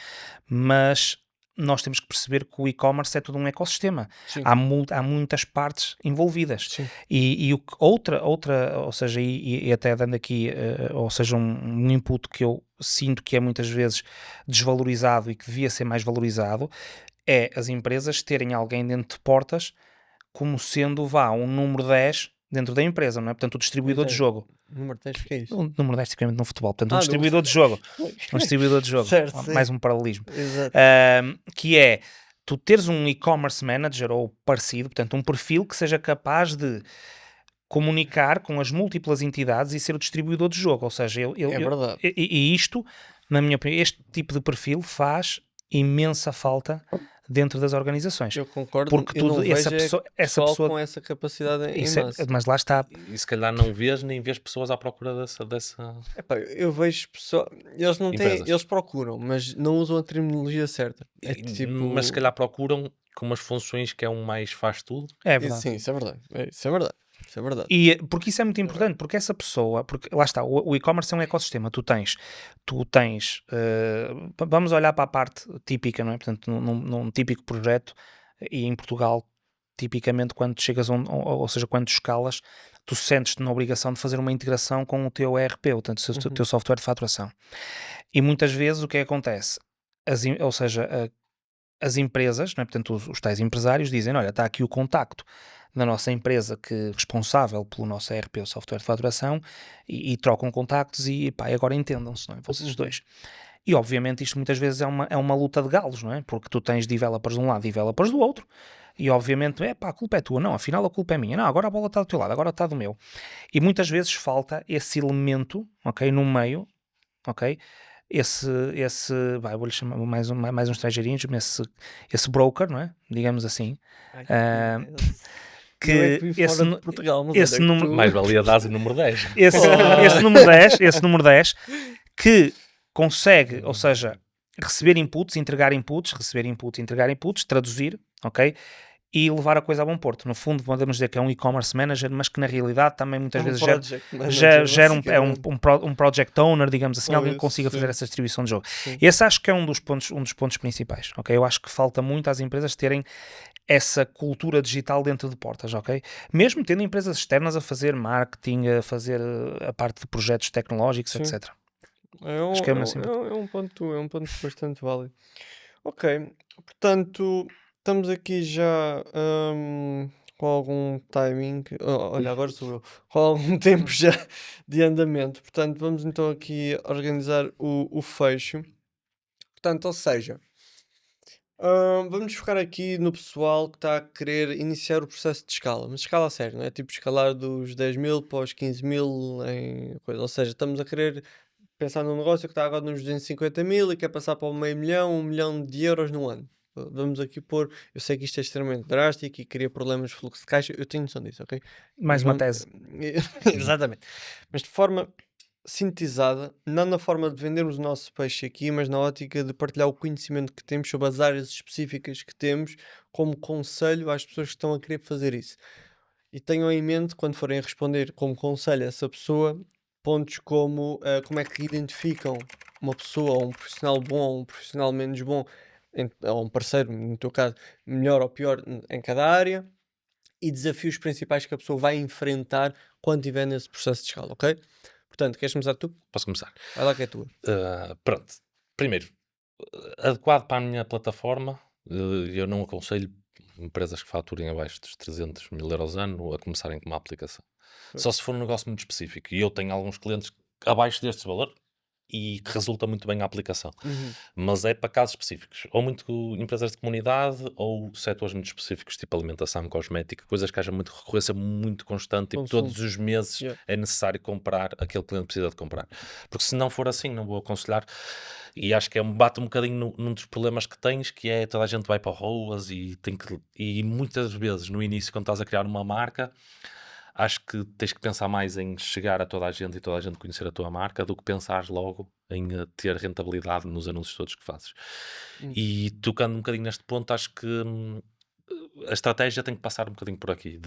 Mas nós temos que perceber que o e-commerce é todo um ecossistema.
Sim,
Há muitas partes envolvidas.
sim.
E outra, ou seja, e até dando aqui, ou seja, um input que eu sinto que é muitas vezes desvalorizado e que devia ser mais valorizado, é as empresas terem alguém dentro de portas como sendo, um número 10 dentro da empresa, não é? Portanto, o distribuidor de
Então,
jogo.
número 10 que é isso?
O número 10 tipicamente no futebol. Portanto, um
Ah,
distribuidor de jogo. Um distribuidor de jogo.
certo, sim.
Mais um paralelismo.
Exato.
Que é tu teres um e-commerce manager ou parecido, portanto, um perfil que seja capaz de comunicar com as múltiplas entidades e ser o distribuidor de jogo. Ou seja,
É verdade.
e isto, na minha opinião, este tipo de perfil faz imensa falta dentro das organizações.
Eu concordo.
Porque
Eu não vejo
essa
pessoal
pessoa
com essa capacidade em
isso
massa.
mas lá está.
E se calhar não vês, nem vês pessoas à procura dessa
Epá, eu vejo pessoal. Eles não têm.
empresas.
Eles procuram, mas não usam a terminologia certa. É tipo.
Mas se calhar procuram com umas funções que é um mais faz tudo.
É verdade.
Sim, isso é verdade. Isso é verdade. Isso é verdade.
E porque isso é muito importante, porque essa pessoa, porque lá está, o e-commerce é um ecossistema, tu tens, vamos olhar para a parte típica, não é? Portanto, num típico projeto, e em Portugal, tipicamente quando tu chegas, ou seja, quando tu escalas, tu sentes-te na obrigação de fazer uma integração com o teu ERP, portanto, o teu software de faturação. E muitas vezes o que acontece? Ou seja, as empresas, não é? Portanto, os tais empresários dizem, olha, está aqui o contacto da nossa empresa que responsável pelo nosso ERP, o software de faturação, e trocam contactos e pá, agora entendam-se, não é? Vocês dois. E obviamente isto muitas vezes é uma luta de galos, não é? Porque tu tens developers de um lado e developers do outro, e obviamente, pá, a culpa é tua, não, afinal a culpa é minha, não, agora a bola está do teu lado, agora está do meu. E muitas vezes falta esse elemento, ok, no meio, ok? Vou-lhe chamar mais uns estrangeirinhos, esse broker, não é? Digamos assim,
Ai,
ah,
eu é
que
que vivo fora de Portugal, mas
esse
onde é que
número,
tu-
Mais valia dar o número 10.
esse número 10 que consegue, ou seja, receber inputs, entregar inputs, entregar inputs, traduzir, ok? E levar a coisa a bom porto. No fundo, podemos dizer que é um e-commerce manager, mas que na realidade também muitas
É um
vezes
project manager,
gera
basicamente.
um project owner, digamos assim, alguém que
Pois,
consiga fazer
sim,
essa distribuição de jogo.
sim.
Esse acho que é um dos pontos principais, ok? Eu acho que falta muito às empresas terem essa cultura digital dentro de portas, ok? Mesmo tendo empresas externas a fazer marketing, a fazer a parte de projetos tecnológicos,
Sim.
etc.
É um,
Acho que é
é,
assim.
um, é um ponto bastante válido. Ok, portanto, estamos aqui já com algum timing. Olha, agora sou eu. Com algum tempo já de andamento. Portanto, vamos então aqui organizar o fecho. Portanto, ou seja, vamos focar aqui no pessoal que está a querer iniciar o processo de escala, mas escala a sério, não é? Tipo escalar dos 10.000 para os 15.000 em coisa. Ou seja, estamos a querer pensar num negócio que está agora nos 250.000 e quer passar para o meio milhão, 1 milhão de euros no ano. Vamos aqui pôr. Eu sei que isto é extremamente drástico e cria problemas de fluxo de caixa. Eu tenho noção disso, ok?
Mais
Mas
uma
vamos.
tese.
Exatamente. Mas de forma sintetizada, não na forma de vendermos o nosso peixe aqui, mas na ótica de partilhar o conhecimento que temos sobre as áreas específicas que temos, como conselho às pessoas que estão a querer fazer isso. E tenham em mente, quando forem responder como conselho a essa pessoa, pontos como como é que identificam uma pessoa, ou um profissional bom, ou um profissional menos bom, ou um parceiro, no teu caso, melhor ou pior em cada área, e desafios principais que a pessoa vai enfrentar quando estiver nesse processo de escala, ok? Portanto, queres começar tu?
Posso começar?
Vai lá que é tua.
Pronto. Primeiro, adequado para a minha plataforma, eu não aconselho empresas que faturem abaixo dos 300.000 euros ano a começarem com uma aplicação. Só se for um negócio muito específico. E eu tenho alguns clientes abaixo deste valor e que resulta muito bem a aplicação.
Uhum.
Mas é para casos específicos. Ou muito empresas de comunidade ou setores muito específicos, tipo alimentação, cosmética, coisas que haja muito recorrência muito constante, tipo
Consumo.
todos os meses
Yeah.
é necessário comprar, aquele cliente precisa de comprar. Porque se não for assim, não vou aconselhar. E acho que bate um bocadinho num dos problemas que tens, que é toda a gente vai para o ROAS e muitas vezes no início, quando estás a criar uma marca, acho que tens que pensar mais em chegar a toda a gente e toda a gente conhecer a tua marca do que pensares logo em ter rentabilidade nos anúncios todos que fazes.
Hum.
E tocando um bocadinho neste ponto, acho que a estratégia tem que passar um bocadinho por aqui,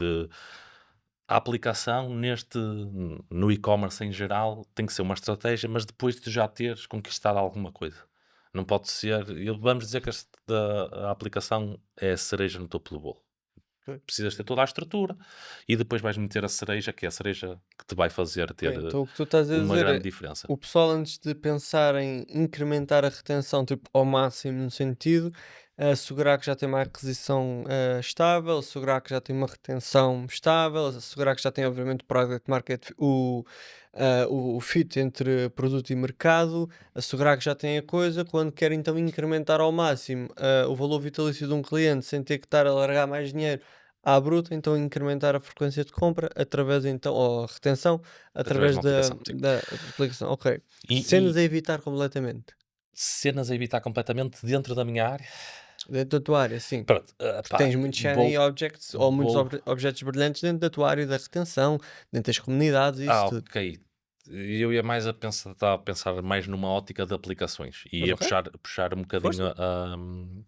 a aplicação no e-commerce em geral tem que ser uma estratégia, mas depois de já teres conquistado alguma coisa. Não pode ser, vamos dizer que a aplicação é a cereja no topo do bolo.
Ok.
Precisas ter toda a estrutura e depois vais meter a cereja, que é a cereja que te vai fazer ter
Ok, então o que tu estás a
uma
dizer
grande
é
diferença.
o pessoal antes de pensar em incrementar a retenção tipo, ao máximo no sentido, assegurar que já tem uma aquisição estável, assegurar que já tem uma retenção estável, assegurar que já tem obviamente product market, o fit entre produto e mercado, assegurar que já tem a coisa, quando quer então incrementar ao máximo o valor vitalício de um cliente sem ter que estar a largar mais dinheiro à bruta, então incrementar a frequência de compra através então, ou a retenção,
Através de
através
uma
da,
aplicação, sim.
da aplicação. Ok.
E
Cenas a evitar completamente.
cenas a evitar completamente dentro da minha área.
Dentro da tua área, sim.
Pronto,
Porque
pá,
tens muitos shiny
vou,
objects ou muitos
vou.
objetos brilhantes dentro da tua área da retenção, dentro das comunidades e isso tudo.
Ok. Eu ia mais estava a pensar mais numa ótica de aplicações e
Mas
ia
ok,
puxar um
força.
bocadinho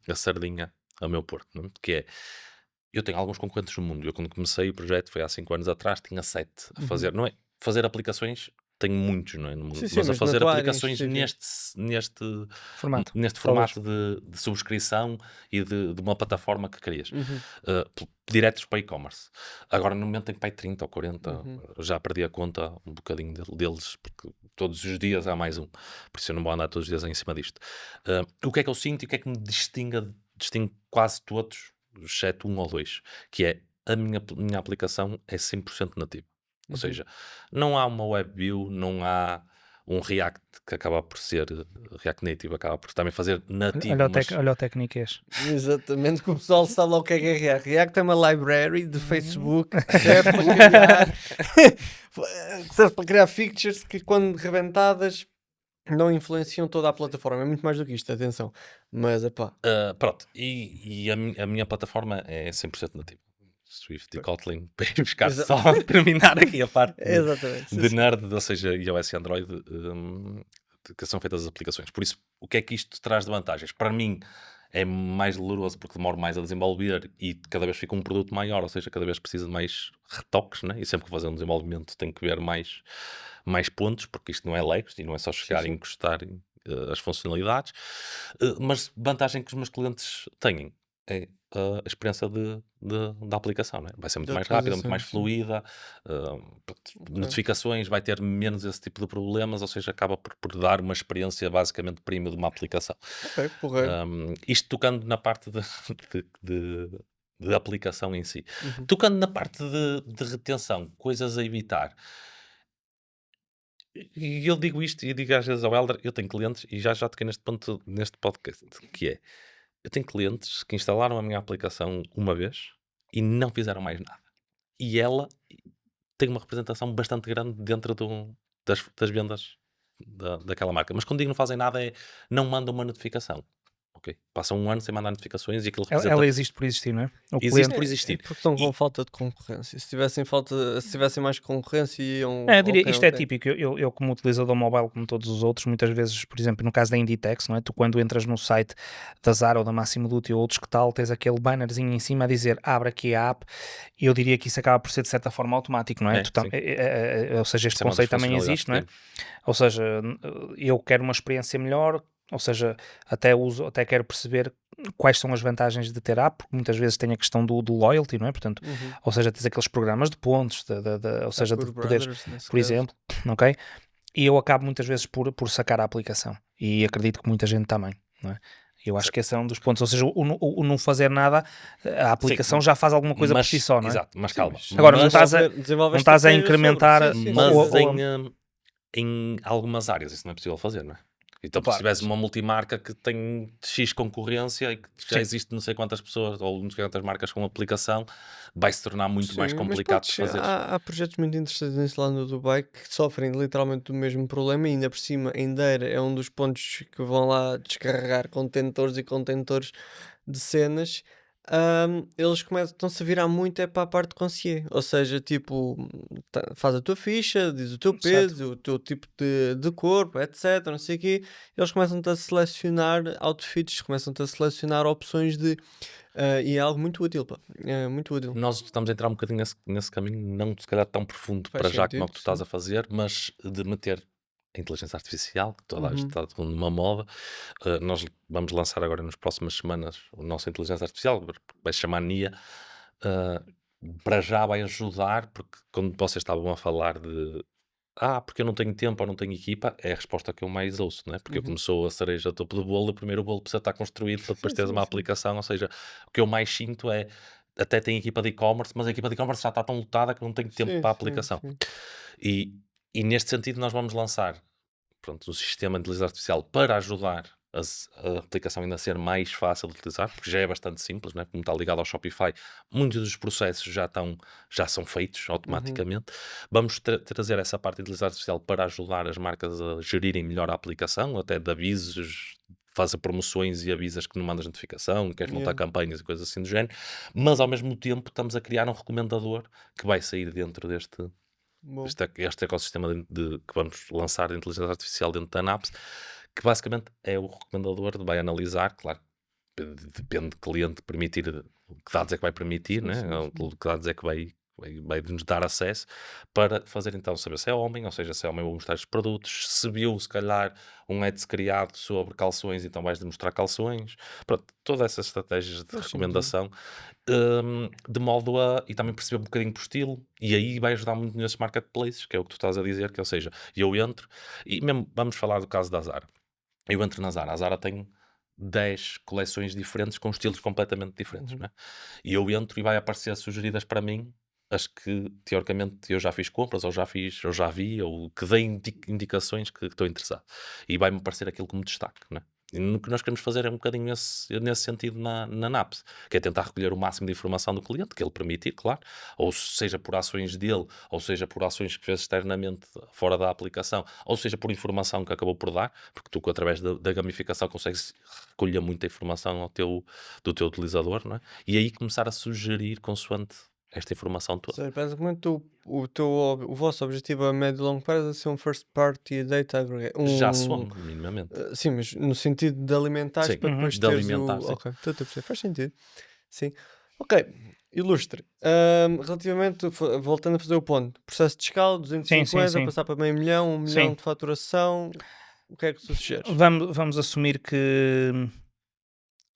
a sardinha ao meu porto, não é? Que é, eu tenho alguns concorrentes no mundo. Eu, quando comecei o projeto, foi há 5 anos atrás, tinha 7 a
Uhum.
fazer. Não é? Fazer aplicações, tenho muitos, não é? No
Sim,
mundo,
sim,
mas a
mas na
fazer
tua área em
aplicações
específico.
neste,
Formato,
neste
talvez.
formato de subscrição e de uma plataforma que querias,
Uhum,
diretos para e-commerce. Agora, no momento, tenho pai 30 ou 40,
uhum.
já perdi a conta um bocadinho deles, porque todos os dias há mais um, por isso eu não vou andar todos os dias em cima disto. O que é que eu sinto e o que é que me distingue quase todos, exceto um ou dois, que é minha aplicação é 100% nativa. Ou
Uhum.
seja, não há uma WebView, não há um React que acaba por ser React Native, acaba por também fazer nativo, mas
Olha o técnicas.
Exatamente, que o pessoal sabe lá o que é React. React é uma library de
Uhum.
Facebook que serve para criar, que serve para criar features que, quando rebentadas, não influenciam toda a plataforma. É muito mais do que isto, atenção. Mas, epá,
pronto, e a minha plataforma é 100% nativa. Swift e Kotlin, para ir buscar
exa-
só terminar aqui a parte
exatamente, sim,
de
sim.
nerd, ou seja, iOS e Android, que são feitas as aplicações. Por isso, o que é que isto traz de vantagens? Para mim, é mais doloroso porque demoro mais a desenvolver e cada vez fica um produto maior, ou seja, cada vez precisa de mais retoques, né? E sempre que fazer um desenvolvimento tem que ver mais pontos, porque isto não é Legos e não é só
Sim,
chegar e
sim.
encostar as funcionalidades. Mas vantagem que os meus clientes têm é a experiência da aplicação, né? Vai ser muito
De
mais rápida, muito
utilização,
mais
sim.
fluida, pronto,
Ok,
notificações, vai ter menos esse tipo de problemas, ou seja, acaba por dar uma experiência basicamente premium de uma aplicação.
ok, porreiro.
Isto tocando na parte de aplicação em si.
Uhum.
Tocando na parte de retenção, coisas a evitar. E eu digo isto e digo às vezes ao Helder, eu tenho clientes, e já toquei neste ponto neste podcast, que é, eu tenho clientes que instalaram a minha aplicação uma vez e não fizeram mais nada. E ela tem uma representação bastante grande dentro das vendas daquela marca. Mas quando digo não fazem nada é não mandam uma notificação. Ok? Passam um ano sem mandar notificações e aquilo
Ela
representa.
existe por existir, não é? O
Existe
cliente.
por
É
existir.
porque estão com
E,
falta de concorrência. Se tivessem mais concorrência, iam.
É, eu diria,
Ok,
isto é
ok.
típico. Eu, como utilizador mobile, como todos os outros, muitas vezes, por exemplo, no caso da Inditex, não é? Tu, quando entras no site da Zara ou da Máximo Duty ou outros que tal, tens aquele bannerzinho em cima a dizer abre aqui a app, e eu diria que isso acaba por ser de certa forma automático, não é?
sim.
Ou seja, este
Isso é uma das
conceito também
funcionalidades
existe,
que
não é?
tem.
Ou seja, eu quero uma experiência melhor, ou seja, até quero perceber quais são as vantagens de ter app, porque muitas vezes tem a questão do loyalty, não é? Portanto,
Uhum.
ou seja, tens aqueles programas de pontos, ou
A
seja, de
Kur
poderes,
Brothers, nesse
por
caso.
exemplo, ok? E eu acabo muitas vezes por sacar a aplicação, e acredito que muita gente também, não é? Eu acho que esse é um dos pontos, ou seja, o não fazer nada, a
Sim,
aplicação já faz alguma coisa por si
mas,
só, não é?
exato, mas
Sim,
calma.
mas
Agora, não
Mas,
estás a,
desenvolver
não estás a
estratégia sobre.
incrementar,
Sim, sim, sim,
mas
sim.
em algumas áreas isso não é possível fazer, não é? Então, se
Opa,
tivesse uma multimarca que tem X concorrência e que já
sim,
existe não sei quantas pessoas ou não sei quantas marcas com aplicação, vai se tornar muito mais
Sim, mas
complicado de
podes,
fazeres.
há projetos muito interessantes nisso lá no Dubai que sofrem literalmente do mesmo problema e ainda por cima, Endeira é um dos pontos que vão lá descarregar contentores e contentores de cenas. eles estão-se a virar muito é para a parte de concierge. Ou seja, tipo, faz a tua ficha, diz o teu
Certo.
peso, o teu tipo de corpo, etc. Não sei o quê. Eles começam-te a selecionar outfits, começam-te a selecionar opções de. E é algo muito útil, pá. É muito útil.
Nós estamos a entrar um bocadinho nesse caminho, não se calhar tão profundo
Faz
para já como é o
sentido,
que tu estás
sim.
a fazer, mas de meter a inteligência artificial, que toda a gente
Uhum.
está numa moda. Nós vamos lançar agora nas próximas semanas a nossa inteligência artificial, vai se chamar NIA. uh, para já vai ajudar, porque quando vocês estavam a falar de porque eu não tenho tempo ou não tenho equipa, é a resposta que eu mais ouço, né? Porque eu
Uhum.
como sou a cereja do topo do bolo, primeiro o bolo precisa estar construído para depois
Sim,
teres
sim,
uma
sim.
aplicação, ou seja, o que eu mais sinto é, até tenho equipa de e-commerce, mas a equipa de e-commerce já está tão lotada que eu não tenho tempo
Sim,
para a
sim,
aplicação.
sim.
E, e neste sentido nós vamos lançar, pronto, um sistema de inteligência artificial para ajudar a aplicação ainda a ser mais fácil de utilizar, porque já é bastante simples, né? Como está ligado ao Shopify, muitos dos processos já são feitos
Uhum.
automaticamente. Vamos trazer essa parte de inteligência artificial para ajudar as marcas a gerirem melhor a aplicação, até de avisos, fazer promoções e avisas que não mandas notificação, queres montar
Yeah.
campanhas e coisas assim do género, mas ao mesmo tempo estamos a criar um recomendador que vai sair dentro
Bom.
este ecossistema que vamos lançar de inteligência artificial dentro da Naps, que basicamente é o recomendador, vai analisar, claro, depende de cliente permitir, que dados é que vai permitir,
Sim,
né?
sim,
Ou
sim.
que dados é que vai nos dar acesso para fazer então saber se é homem, ou seja, se é homem vou mostrar os produtos, se viu se calhar um ads criado sobre calções, então vais demonstrar calções, pronto, todas essas estratégias de
Faz sentido.
recomendação, de modo a, e também perceber um bocadinho por estilo, e aí vai ajudar muito nesses marketplaces, que é o que tu estás a dizer, que ou seja, eu entro, e mesmo vamos falar do caso da Zara, eu entro na Zara, a Zara tem 10 coleções diferentes com estilos completamente diferentes,
Uhum.
né? E eu entro e vai aparecer sugeridas para mim as que teoricamente eu já fiz compras, ou já vi, ou que dei indicações que estou interessado. E vai-me aparecer aquilo como destaque, né? E o que nós queremos fazer é um bocadinho nesse sentido na NAPS, que é tentar recolher o máximo de informação do cliente, que ele permitir, claro, ou seja por ações dele, ou seja por ações que fez externamente fora da aplicação, ou seja por informação que acabou por dar, porque tu através da gamificação consegues recolher muita informação do teu utilizador, não é? E aí começar a sugerir consoante esta informação
Ou
toda.
seja, basicamente o vosso objetivo a médio e longo prazo é ser um first party data aggregator.
Já somos, minimamente.
Sim, mas no sentido de alimentares
Sim,
para
Uhum.
depois
de
teres
alimentar,
o.
sim.
Ok, estou a perceber, faz sentido. Sim. Ok, ilustre. Relativamente, voltando a fazer o ponto, processo de escala,
Sim, sim,
250,
sim.
passar para meio milhão, 1 milhão
Sim.
de faturação, o que é que tu sugeres?
Vamos assumir que,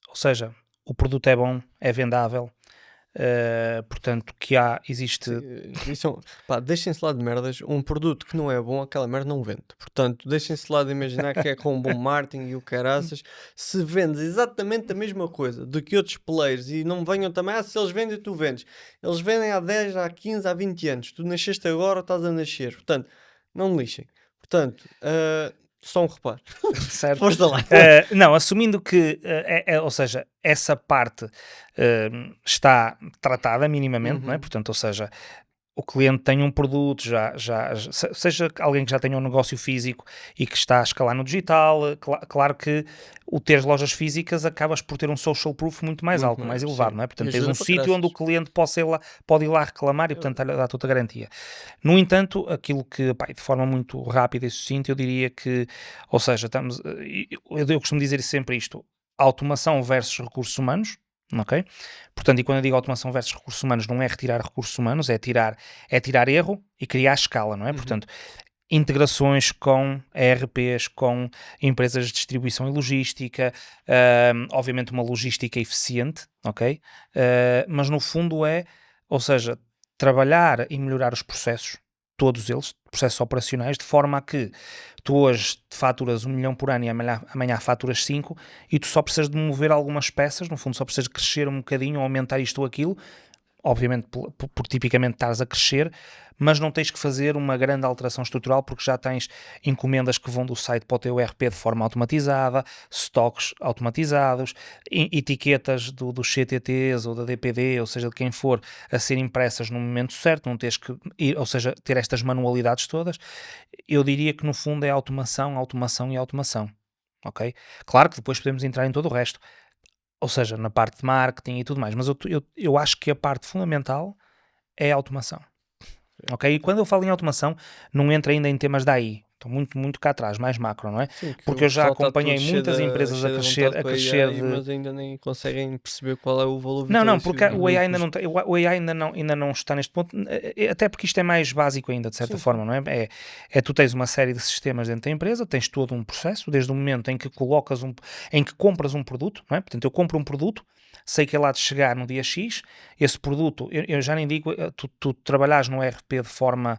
ou seja, o produto é bom, é vendável, portanto,
Sim,
existe.
isso, pá, deixem-se lá de merdas. Um produto que não é bom, aquela merda não vende. Portanto, deixem-se lá de imaginar que é com um bom marketing e o caraças. Se vendes exatamente a mesma coisa do que outros players e não venham também, se eles vendem, tu vendes. Eles vendem há 10, há 15, há 20 anos. Tu nasceste agora ou estás a nascer. Portanto, não me lixem. Portanto, só um reparo.
Certo?
Força lá.
Não, assumindo que, ou seja, essa parte está tratada minimamente, não é?
Uhum.
Portanto, ou seja, o cliente tem um produto, seja alguém que já tenha um negócio físico e que está a escalar no digital, claro que o ter lojas físicas acabas por ter um social proof muito mais
Muito
alto, mais
maior,
elevado,
sim.
não é?
E
Portanto, tens
ajuda
um
para
sítio onde o
caraças.
cliente pode ir lá reclamar e, portanto, dá toda a garantia. No entanto, aquilo que, pá, de forma muito rápida e sucinta, eu diria que, ou seja, eu costumo dizer sempre isto, automação versus recursos humanos, ok? Portanto, e quando eu digo automação versus recursos humanos, não é retirar recursos humanos, é tirar erro e criar escala, não é?
Uhum.
Portanto, integrações com ERPs, com empresas de distribuição e logística, obviamente uma logística eficiente, ok? Mas no fundo ou seja, trabalhar e melhorar os processos, todos eles, processos operacionais, de forma a que tu hoje faturas 1 milhão por ano e amanhã faturas 5 e tu só precisas de mover algumas peças, no fundo só precisas de crescer um bocadinho, ou aumentar isto ou aquilo, obviamente por tipicamente estás a crescer, mas não tens que fazer uma grande alteração estrutural porque já tens encomendas que vão do site para o teu ERP de forma automatizada, stocks automatizados, etiquetas dos CTTs ou da DPD, ou seja, de quem for, a ser impressas no momento certo, não tens que ir, ou seja, ter estas manualidades todas. Eu diria que no fundo é automação, automação e automação, ok? Claro que depois podemos entrar em todo o resto. ou seja, na parte de marketing e tudo mais, mas eu acho que a parte fundamental é a automação. Ok? E quando eu falo em automação, não entra ainda em temas da AI. Estou muito, muito cá atrás, mais macro, não é?
Sim, que
Porque
o
eu já
pessoal está
acompanhei
todo cheio
muitas
de,
empresas a
cheio de
crescer,
vontade com a AI,
de...
mas ainda nem conseguem perceber qual é o valor
Não,
vitalício
porque o
e
AI
o
ainda não,
custo.
o AI ainda não está neste ponto, até porque isto é mais básico ainda, de certa
Sim, sim.
forma, não é? É tu tens uma série de sistemas dentro da empresa, tens todo um processo, desde o momento em que em que compras um produto, não é? Portanto, eu compro um produto, sei que ele há de chegar no dia X, esse produto, eu já nem digo, tu trabalhares no ERP de forma,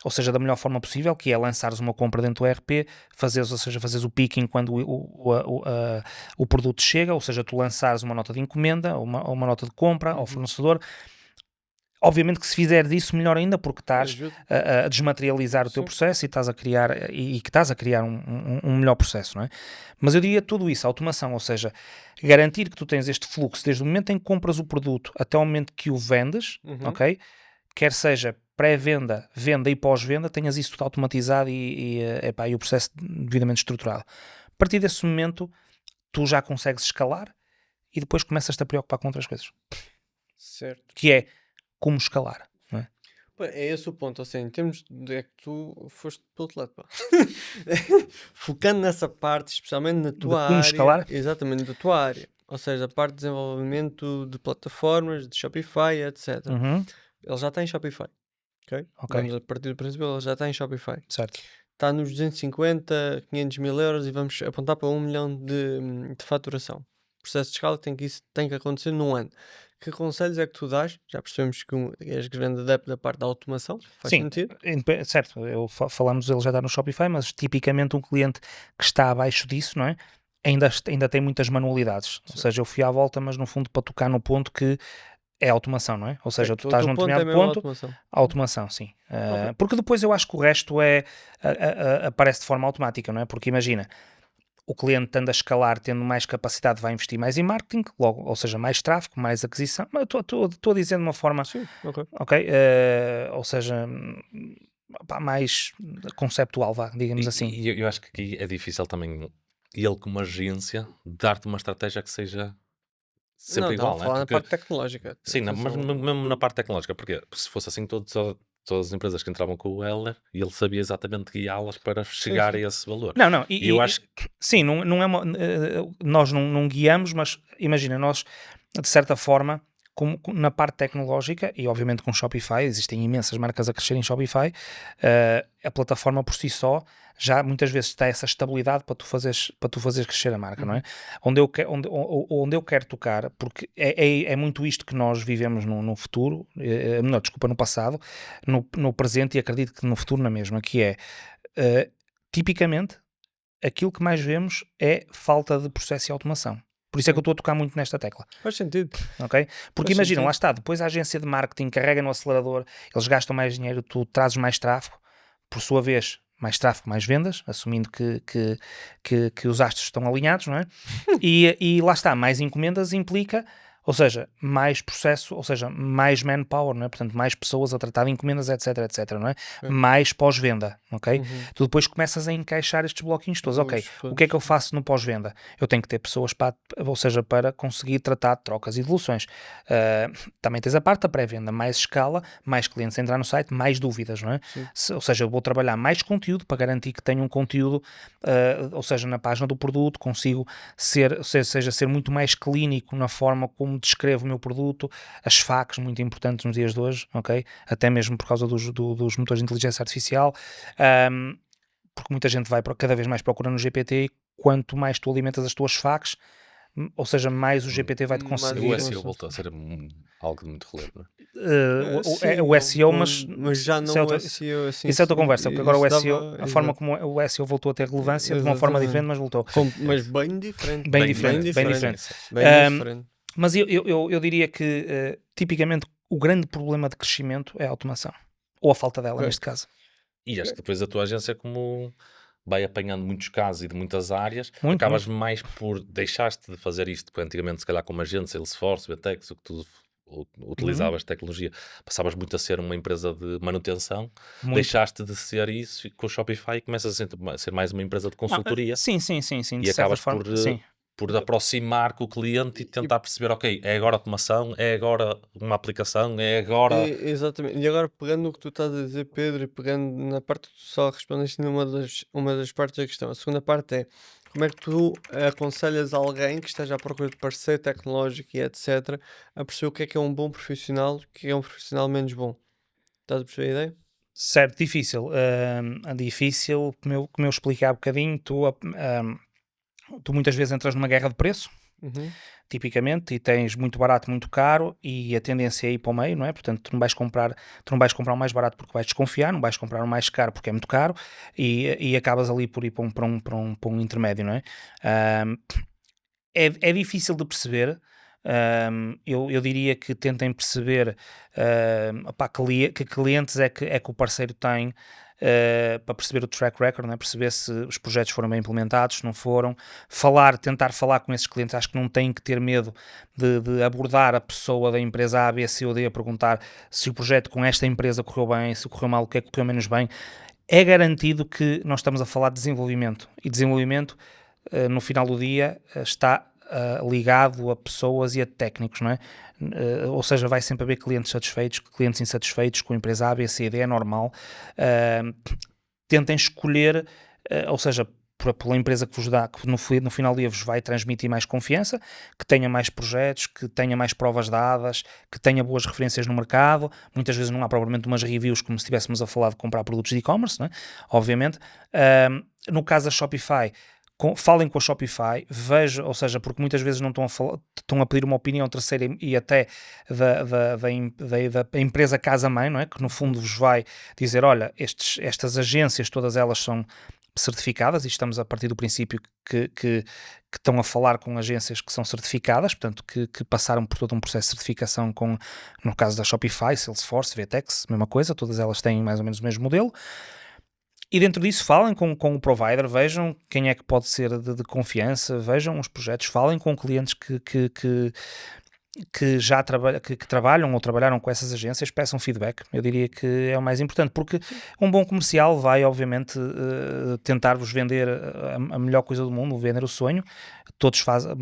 ou seja, da melhor forma possível, que é lançares uma compra dentro do ERP, ou seja, fazeres o picking quando o produto chega, ou seja, tu lançares uma nota de encomenda, ou uma nota de compra ao fornecedor. Obviamente que se fizer disso, melhor ainda, porque estás
Ajuda.
a desmaterializar o teu
Sim.
processo e estás a criar, e que estás a criar um melhor processo, não é? Mas eu diria tudo isso, automação, ou seja, garantir que tu tens este fluxo desde o momento em que compras o produto até o momento que o vendes, ok? Quer seja pré-venda, venda e pós-venda, tenhas isso tudo automatizado e o processo devidamente estruturado. A partir desse momento, tu já consegues escalar e depois começas-te a preocupar com outras coisas,
Certo.
que é como escalar, não é?
Pá, é esse o ponto, assim, em termos de é que tu foste para o outro lado, pá. Focando nessa parte, especialmente na
De
tua
como
área,
escalar.
exatamente da tua área, ou seja, a parte de desenvolvimento de plataformas, de Shopify, etc.
Uhum,
Ele já está em Shopify, ok?
ok,
Vamos a partir do princípio, ele já está em Shopify.
certo.
Está nos 250, 500 mil euros e vamos apontar para 1 milhão de faturação. O processo de escala isso tem que acontecer num ano. Que conselhos é que tu dás? Já percebemos que és grande adepto da parte da automação, faz
Sim,
sentido.
certo, falamos, ele já está no Shopify, mas tipicamente um cliente que está abaixo disso, não é? Ainda tem muitas manualidades, ou
Sim.
seja, eu fui à volta, mas no fundo para tocar no ponto que é automação, não é? Ou
Ok,
seja, tu
o
estás
teu
num
ponto é
determinado
mesmo a
ponto,
automação.
a automação, sim.
Ok.
Porque depois eu acho que o resto aparece de forma automática, não é? Porque imagina, o cliente tendo a escalar, tendo mais capacidade, vai investir mais em marketing, logo, ou seja, mais tráfego, mais aquisição. Mas estou a dizer de uma forma,
Sim, ok.
ok? Ou seja, pá, mais conceptual, vá, digamos assim.
E eu acho que aqui é difícil também ele, como agência, dar-te uma estratégia que seja
Não,
sempre
estava a
igual, não é?
falar na
Porque,
parte tecnológica.
sim, mas
Atenção.
mesmo na parte tecnológica, porque se fosse assim, todas as empresas que entravam com o Heller, e ele sabia exatamente guiá-las para
Sim,
chegar a
sim.
esse valor.
Não, não,
E eu acho que
sim, não é nós não guiamos, mas imagina, nós, de certa forma, na parte tecnológica, e obviamente com Shopify, existem imensas marcas a crescer em Shopify, a plataforma por si só já muitas vezes dá essa estabilidade para tu fazeres crescer a marca, não é? Onde eu quero tocar, porque é muito isto que nós vivemos no futuro, não, desculpa, no passado, no presente e acredito que no futuro na mesma, que é, tipicamente, aquilo que mais vemos é falta de processo e automação. Por isso é que eu
Sim.
estou a tocar muito nesta tecla,
Faz sentido.
ok? Porque
Faz
imagina, lá
sentido.
está, depois a agência de marketing carrega no acelerador, eles gastam mais dinheiro, tu trazes mais tráfego, por sua vez, mais tráfego, mais vendas, assumindo que os astros estão alinhados, não é? E lá está, mais encomendas implica, ou seja, mais processo, ou seja, mais manpower, não é? Portanto, mais pessoas a tratar de encomendas, etc, etc, não é?
Ok.
Mais pós-venda, ok?
Uhum.
Tu depois começas a encaixar estes bloquinhos todos, ok?
Os
O que é que eu
todos.
faço no pós-venda? Eu tenho que ter pessoas para, ou seja, para conseguir tratar de trocas e devoluções. Também tens a parte da pré-venda, mais escala, mais clientes a entrar no site, mais dúvidas, não é?
Sim.
Ou seja, eu vou trabalhar mais conteúdo para garantir que tenho um conteúdo, ou seja, na página do produto, consigo ser muito mais clínico na forma como descrevo o meu produto, as FAQs, muito importantes nos dias de hoje, ok? Até mesmo por causa dos motores de inteligência artificial, porque muita gente vai cada vez mais procurando no GPT, e quanto mais tu alimentas as tuas FAQs, ou seja, mais o GPT vai-te
Mais
o
conseguir
SEO
informações.
voltou a ser algo de muito relevo, não é?
Sim,
o SEO, mas
mas já
isso é
não o
outra,
SEO assim.
isso é outra conversa, porque agora o
Isso
SEO,
dava.
a forma
Exato.
como o SEO voltou a ter relevância de uma forma diferente,
Exatamente.
mas voltou.
Mas bem diferente.
Bem
Bem
diferente,
diferente,
bem
sim, sim,
diferente.
sim.
Bem
Um,
diferente.
Mas eu diria que, tipicamente, o grande problema de crescimento é a automação. Ou a falta dela,
Ok.
neste caso.
E acho que depois a tua agência, como vai apanhando muitos casos e de muitas áreas,
Muito,
acabas
muito.
mais por deixaste de fazer isto, porque antigamente, se calhar, como agência, Salesforce, Betex, o que tu utilizavas tecnologia, passavas muito a ser uma empresa de manutenção,
Muito.
deixaste de ser isso com o Shopify e começas a ser mais uma empresa de
Não,
consultoria
sim, de
e
certa
acabas
forma,
por
sim.
por aproximar com o cliente e tentar perceber, ok, é agora automação, é agora uma aplicação, é agora...
Exatamente. E agora pegando no que tu estás a dizer, Pedro, e pegando na parte que tu só respondeste uma das partes da questão. A segunda parte é como é que tu aconselhas alguém que esteja à procura de parceiro tecnológico e etc. a perceber o que é um bom profissional, o que é um profissional menos bom. Estás a perceber a ideia?
Certo, difícil. Difícil, como eu expliquei há bocadinho, tu muitas vezes entras numa guerra de preço,
Uhum.
tipicamente, e tens muito barato, muito caro, e a tendência é ir para o meio, não é? Portanto, tu não vais comprar o mais barato porque vais desconfiar, não vais comprar o mais caro porque é muito caro, e acabas ali por ir para um intermédio, não é? Ahm, é difícil de perceber. Eu diria que tentem perceber opá, que clientes é que o parceiro tem, para perceber o track record, não é? Perceber se os projetos foram bem implementados, se não foram, tentar falar com esses clientes. Acho que não têm que ter medo de abordar a pessoa da empresa A, B, C ou D a perguntar se o projeto com esta empresa correu bem, se correu mal, o que é que correu menos bem. É garantido que nós estamos a falar de desenvolvimento, e desenvolvimento no final do dia está ligado a pessoas e a técnicos, não é? Ou seja, vai sempre haver clientes satisfeitos, clientes insatisfeitos com a empresa A, B, C, D, é normal. Tentem escolher, ou seja, pela empresa que vos dá, que no final do dia vos vai transmitir mais confiança, que tenha mais projetos, que tenha mais provas dadas, que tenha boas referências no mercado. Muitas vezes não há propriamente umas reviews como se estivéssemos a falar de comprar produtos de e-commerce, não é? Obviamente. No caso da Shopify, falem com a Shopify, vejam, ou seja, porque muitas vezes não estão a pedir uma opinião terceira e até da empresa casa-mãe, não é? Que no fundo vos vai dizer, olha, estas agências, todas elas são certificadas, e estamos a partir do princípio que estão a falar com agências que são certificadas, portanto, que passaram por todo um processo de certificação no caso da Shopify, Salesforce, VTEX, mesma coisa, todas elas têm mais ou menos o mesmo modelo. E dentro disso falem com o provider, vejam quem é que pode ser de confiança, vejam os projetos, falem com clientes que já que trabalham ou trabalharam com essas agências, peçam feedback. Eu diria que é o mais importante, porque um bom comercial vai, obviamente, tentar-vos vender a melhor coisa do mundo, vender o sonho. Todos fazem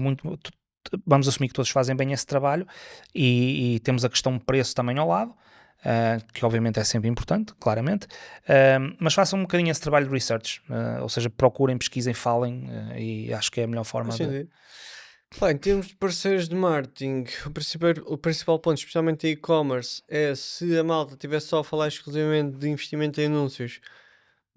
vamos assumir que todos fazem bem esse trabalho, e temos a questão de preço também ao lado. Que obviamente é sempre importante, claramente, mas façam um bocadinho esse trabalho de research, ou seja, procurem, pesquisem, falem, e acho que é a melhor forma
Faz
de...
sentido. Pá, em termos de parceiros de marketing, o principal ponto, especialmente em e-commerce, é se a malta estiver só a falar exclusivamente de investimento em anúncios,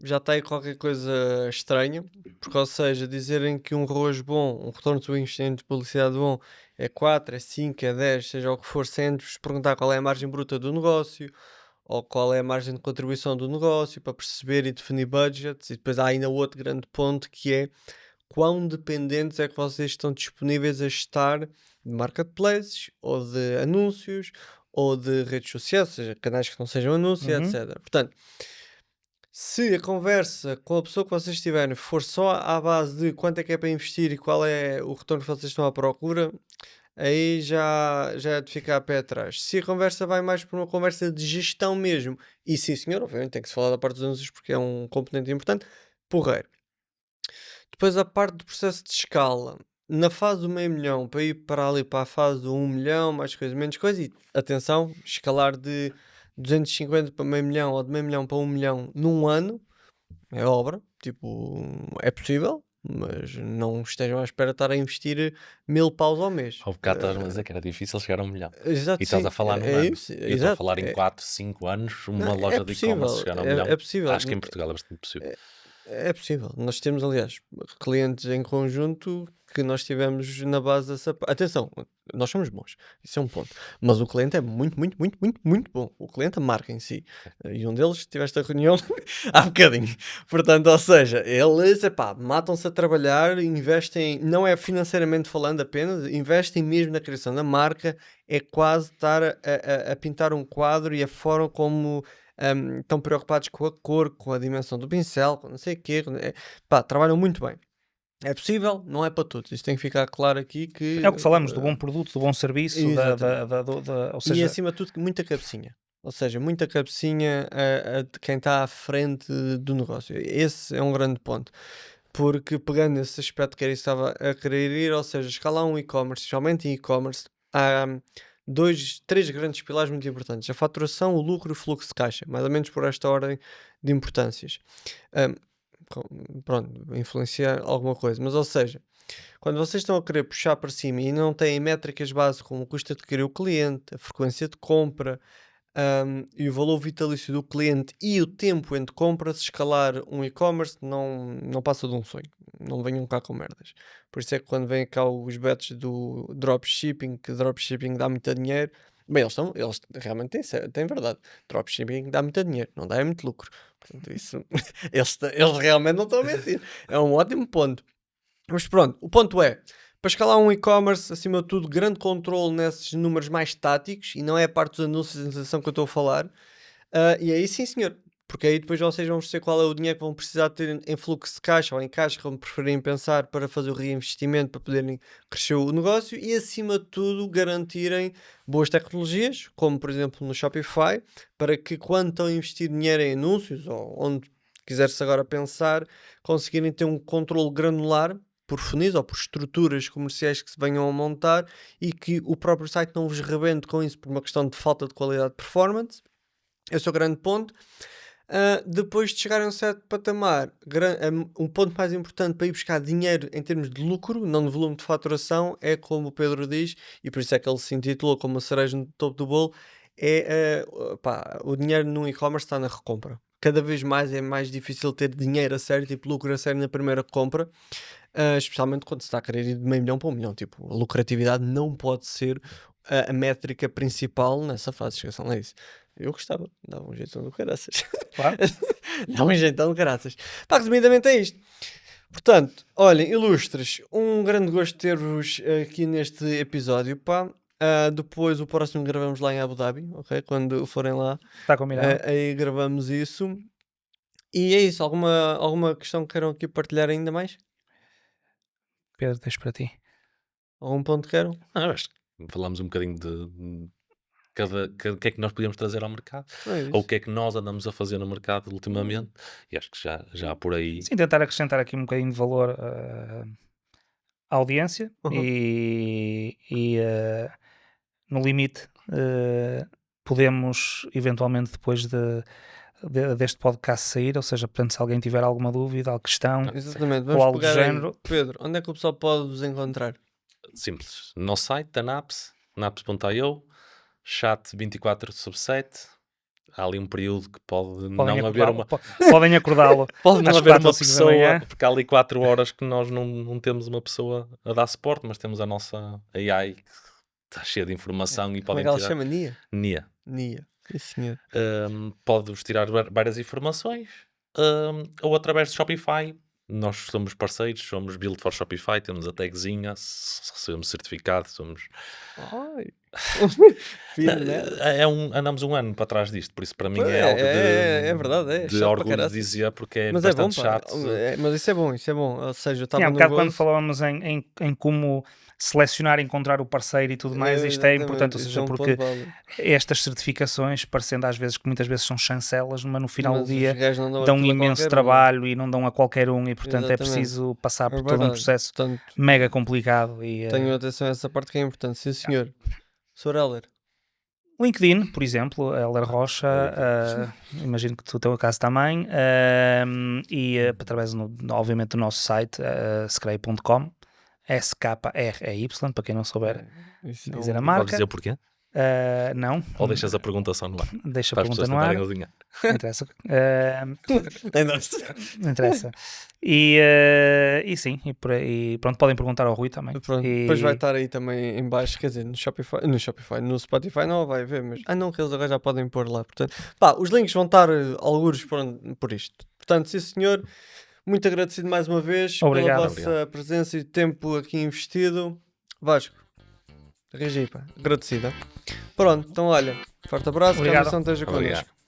já está aí qualquer coisa estranha, porque, ou seja, dizerem que um ROAS bom, um retorno sobre investimento de publicidade bom, é 4, é 5, é 10, seja o que for, sem vos perguntar qual é a margem bruta do negócio, ou qual é a margem de contribuição do negócio, para perceber e definir budgets. E depois há ainda outro grande ponto, que é quão dependentes é que vocês estão disponíveis a estar de marketplaces, ou de anúncios, ou de redes sociais, ou seja, canais que não sejam anúncios,
Uhum.
etc. Portanto, se a conversa com a pessoa que vocês tiverem for só à base de quanto é que é para investir e qual é o retorno que vocês estão à procura, aí já é de ficar a pé atrás. Se a conversa vai mais por uma conversa de gestão mesmo, e sim senhor, obviamente tem que se falar da parte dos anúncios porque é um componente importante, porreiro. Depois a parte do processo de escala. Na fase do meio milhão, para ir para ali para a fase do 1 milhão, mais coisa, menos coisa, e atenção, escalar de 250 para meio milhão ou de meio milhão para 1 milhão num ano, é obra, tipo, é possível, mas não estejam à espera de estar a investir 1000 paus ao mês.
Ao bocado estás a dizer que era difícil chegar a 1 milhão. E
Exato,
estás
sim,
a falar num
é
ano.
isso,
Eu estou a
exato,
falar em 4, 5 anos,
não,
uma
é
loja de e-commerce
possível,
chegar a 1
é
milhão.
possível.
Acho que em Portugal é bastante possível.
É possível. Nós temos, aliás, clientes em conjunto que nós tivemos na base dessa. Atenção, nós somos bons, isso é um ponto. Mas o cliente é muito, muito, muito, muito, muito bom. O cliente, a marca em si. E um deles tive esta reunião há bocadinho. Portanto, ou seja, eles, epá, matam-se a trabalhar, investem, não é financeiramente falando apenas, investem mesmo na criação da marca. É quase estar a pintar um quadro e a forma como estão preocupados com a cor, com a dimensão do pincel, com não sei o quê. Pá, trabalham muito bem. É possível, não é para todos. Isto tem que ficar claro aqui que.
É o que falamos, do bom produto, do bom serviço,
Exatamente.
ou
E
seja,
acima de tudo, muita cabecinha. Ou seja, muita cabecinha de quem está à frente do negócio. Esse é um grande ponto. porque pegando nesse aspecto que era isso que estava a querer ir, ou seja, escalar um e-commerce, especialmente em e-commerce, há três grandes pilares muito importantes: a faturação, o lucro e o fluxo de caixa, mais ou menos por esta ordem de importâncias. Ahm, Pronto, influenciar alguma coisa, mas ou seja, quando vocês estão a querer puxar para cima e não têm métricas base como o custo de adquirir o cliente, a frequência de compra, e o valor vitalício do cliente e o tempo entre compras, escalar um e-commerce não passa de um sonho. Não venham cá com merdas. Por isso é que quando vêm cá os betos do dropshipping, que dropshipping dá muito dinheiro, bem, eles realmente têm verdade. Dropshipping dá muito dinheiro, não dá é muito lucro. Portanto, isso, eles realmente não estão a mentir. É um ótimo ponto. Mas pronto, o ponto é, para escalar um e-commerce, acima de tudo, grande controle nesses números mais táticos, e não é a parte dos anúncios de sensação que eu estou a falar. E aí sim, senhor, porque aí depois vocês vão perceber qual é o dinheiro que vão precisar ter em fluxo de caixa ou em caixa, como preferirem pensar, para fazer o reinvestimento, para poderem crescer o negócio e, acima de tudo, garantirem boas tecnologias, como por exemplo no Shopify, para que quando estão a investir dinheiro em anúncios ou onde quiser-se agora pensar, conseguirem ter um controle granular por funis ou por estruturas comerciais que se venham a montar e que o próprio site não vos rebente com isso por uma questão de falta de qualidade de performance. Esse é o grande ponto. Depois de chegarem a um certo patamar, um ponto mais importante para ir buscar dinheiro em termos de lucro, não de volume de faturação, é como o Pedro diz, e por isso é que ele se intitulou como a cereja no topo do bolo, o dinheiro no e-commerce está na recompra. Cada vez mais é mais difícil ter dinheiro a sério, tipo lucro a sério na primeira compra, especialmente quando se está a querer ir de meio milhão para 1 milhão. Tipo, a lucratividade não pode ser a métrica principal nessa fase, esqueçam lá isso. Eu gostava, dava um jeitão do caraças.
Claro.
Dá um jeitão do caraças. Pá, resumidamente é isto. Portanto, olhem, ilustres, um grande gosto de ter-vos aqui neste episódio, pá. Depois o próximo gravamos lá em Abu Dhabi, ok? Quando forem lá,
Está combinado.
aí gravamos isso. E é isso, alguma questão que queiram aqui partilhar ainda mais?
Pedro, deixo para ti.
Algum ponto que queiram?
Eu acho que falamos um bocadinho de o que é que nós podíamos trazer ao mercado,
É
ou o
isso.
que é que nós andamos a fazer no mercado ultimamente, e acho que já há por aí.
Sim, tentar acrescentar aqui um bocadinho de valor à audiência
Uhum.
e no limite podemos eventualmente depois deste podcast sair, ou seja, portanto, se alguém tiver alguma dúvida, alguma questão
Exatamente,
ou
vamos
algo do
pegar aí.
género,
Pedro, onde é que o pessoal pode vos encontrar?
Simples. No nosso site da Naps, naps.io, chat 24/7. Há ali um período que pode
podem
não haver
acordá-lo.
uma,
podem acordá-lo
pode não
às
haver
4
uma
ou 5 da
pessoa,
manhã.
porque há ali 4 horas que nós não temos uma pessoa a dar suporte, mas temos a nossa AI que está cheia de informação e
Como é
podem
que ela
tirar.
chama? Nia?
Nia.
Nia. Sim, senhor.
Pode-vos tirar várias informações, ou através de Shopify. Nós somos parceiros, somos Build for Shopify, temos a tagzinha, recebemos certificado, somos...
Ai. Firme, né?
Andamos um ano para trás disto, por isso para mim
Pois
é algo
é verdade, é
de
chato para
orgulho de
caraças.
dizer, porque é
Mas é bom,
bastante
pá.
chato.
Mas isso é bom. Ou seja, eu
Sim, há
estava
um
no
bocado quando
gozo.
falávamos em como selecionar, encontrar o parceiro e tudo mais, isto é importante, ou
Exatamente, isso
seja,
é um
porque
ponto válido.
estas certificações, parecendo às vezes que muitas vezes são chancelas, mas no final
Mas
do
os
dia
gajos não dão
dão
aquilo a
imenso
qualquer um.
trabalho e não dão a qualquer um, e portanto é
Exatamente.
preciso passar
É
por todo um
verdade.
processo
Portanto,
mega complicado. E
tenham atenção a essa parte que é importante. Sim, senhor. Sr. Heller.
LinkedIn, por exemplo, Heller Rocha, imagino que tu teu caso também, através, obviamente, do nosso site, scray.com, SKREY, para quem não souber
Isso
dizer a
Podes
marca.
dizer porquê?
Não,
Ou deixas a pergunta só no ar?
deixa a
Para as
pergunta
pessoas
no ar,
tentarem adivinhar.
não interessa.
Ainda-
Não interessa. E sim, e por aí, pronto, podem perguntar ao Rui também.
Pronto,
E-
depois vai estar aí também em baixo, quer dizer, no Shopify, no Spotify não vai ver, mas não, que eles agora já podem pôr lá, portanto, pá, os links vão estar algures por isto. Portanto, sim senhor, muito agradecido mais uma vez
Obrigado.
pela vossa presença e tempo aqui investido. Vasco, Regipa, agradecida. Pronto, então olha, forte abraço, que a
Obrigado.
missão esteja connosco.
Obrigado.